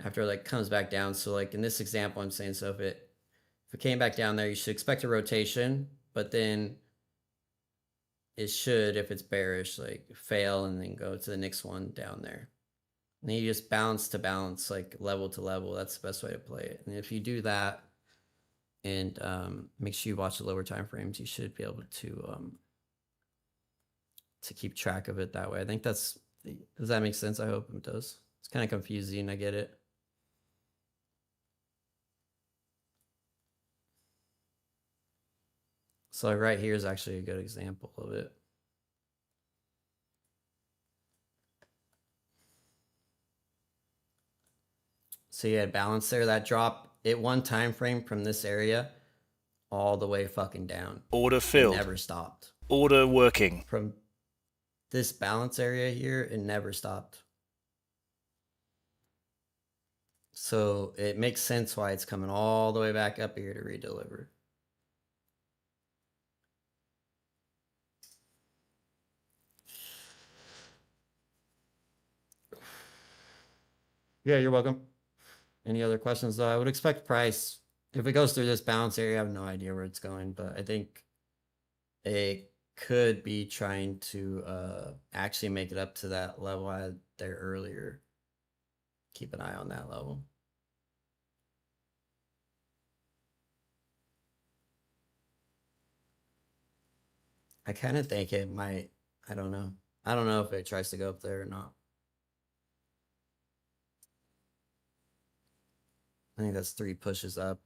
after it like comes back down. So like in this example, I'm saying, so if it came back down there, you should expect a rotation, but then it should, if it's bearish, like fail and then go to the next one down there. And then you just bounce to bounce, like level to level. That's the best way to play it. And if you do that and make sure you watch the lower time frames, you should be able to keep track of it that way. I think that's, does that make sense? I hope it does. It's kind of confusing. I get it. So right here is actually a good example of it. So you had balance there. That drop at one time frame from this area all the way fucking down. Order filled. It never stopped. Order working. From this balance area here, it never stopped. So it makes sense why it's coming all the way back up here to redeliver. Yeah, you're welcome. Any other questions though? I would expect price, if it goes through this balance area, I have no idea where it's going, but I think it could be trying to actually make it up to that level I had there earlier. Keep an eye on that level. I kind of think it might, I don't know. I don't know if it tries to go up there or not. I think that's 3 pushes up.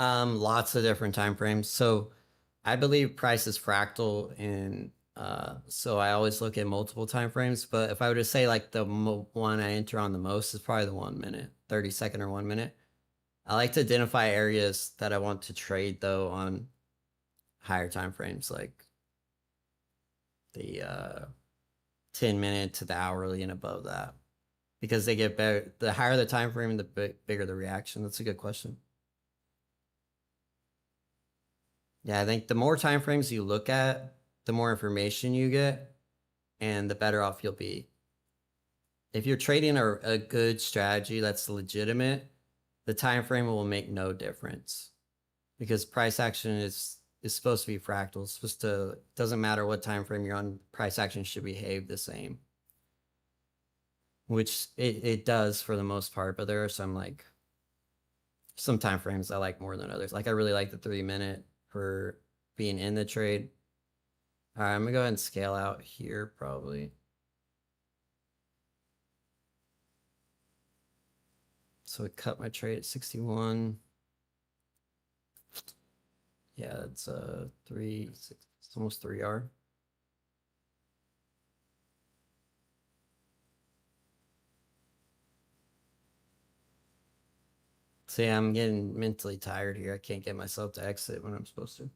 Lots of different time frames. So I believe price is fractal, and so I always look at multiple time frames. But if I were to say like the one I enter on the most is probably the 1 minute, 30-second or 1 minute. I like to identify areas that I want to trade though on higher time frames, like the 10-minute to the hourly and above that, because they get better. The higher the time frame, the bigger the reaction. That's a good question. Yeah, I think the more time frames you look at, the more information you get, and the better off you'll be. If you're trading a good strategy that's legitimate, the time frame will make no difference, because price action is supposed to be fractal. It's supposed to, doesn't matter what time frame you're on, price action should behave the same. Which it does for the most part, but there are some like some time frames I like more than others. Like I really like the 3-minute for being in the trade. All right, I'm gonna go ahead and scale out here probably. So I cut my trade at 61. Yeah, it's 3, 6, it's almost 3R. See, I'm getting mentally tired here. I can't get myself to exit when I'm supposed to.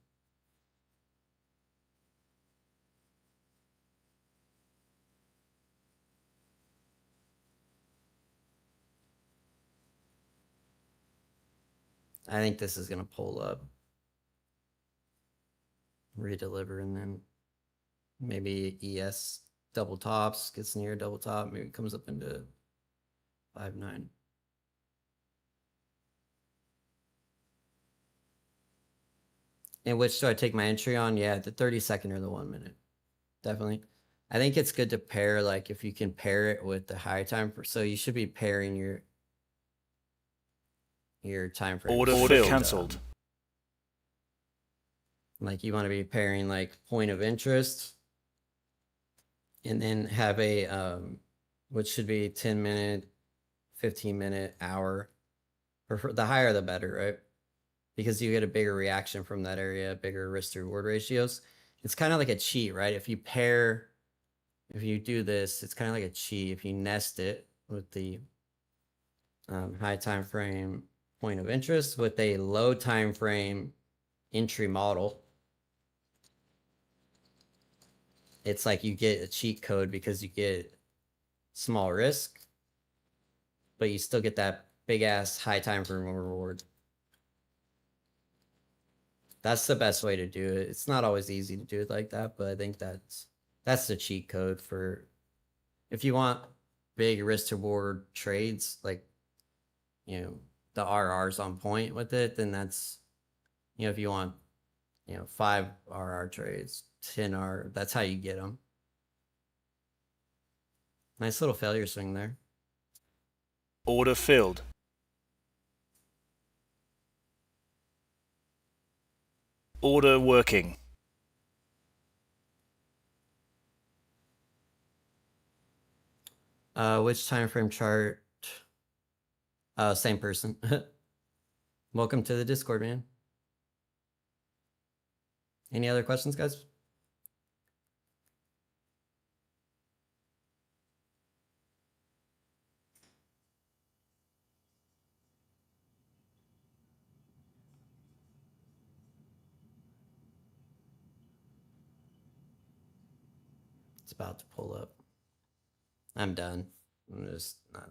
I think this is gonna pull up, redeliver, and then maybe ES double tops, gets near double top, maybe comes up into 5-9. And which do I take my entry on? Yeah, the 30-second or the 1 minute. Definitely. I think it's good to pair, like if you can pair it with the high time, so you should be pairing your time frame. Order cancelled. Like you want to be pairing like point of interest, and then have a which should be 10-minute, 15-minute, hour. The higher the better, right? because you get a bigger reaction from that area, bigger risk to reward ratios. It's kind of like a cheat, right? If you do this, it's kind of like a cheat. If you nest it with the high time frame point of interest with a low time frame entry model, it's like you get a cheat code because you get small risk, but you still get that big ass high time frame reward. That's the best way to do it. It's not always easy to do it like that, but I think that's the cheat code for if you want big risk to reward trades, like, you know, the RR's on point with it, then that's, you know, if you want, you know, 5 RR trades, 10 R, that's how you get them. Nice little failure swing there. Order filled. Order working. Which time frame chart? Same person. Welcome to the Discord, man. Any other questions, guys? It's about to pull up. I'm done. I'm just not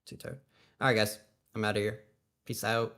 too tired. All right, guys. I'm out of here. Peace out.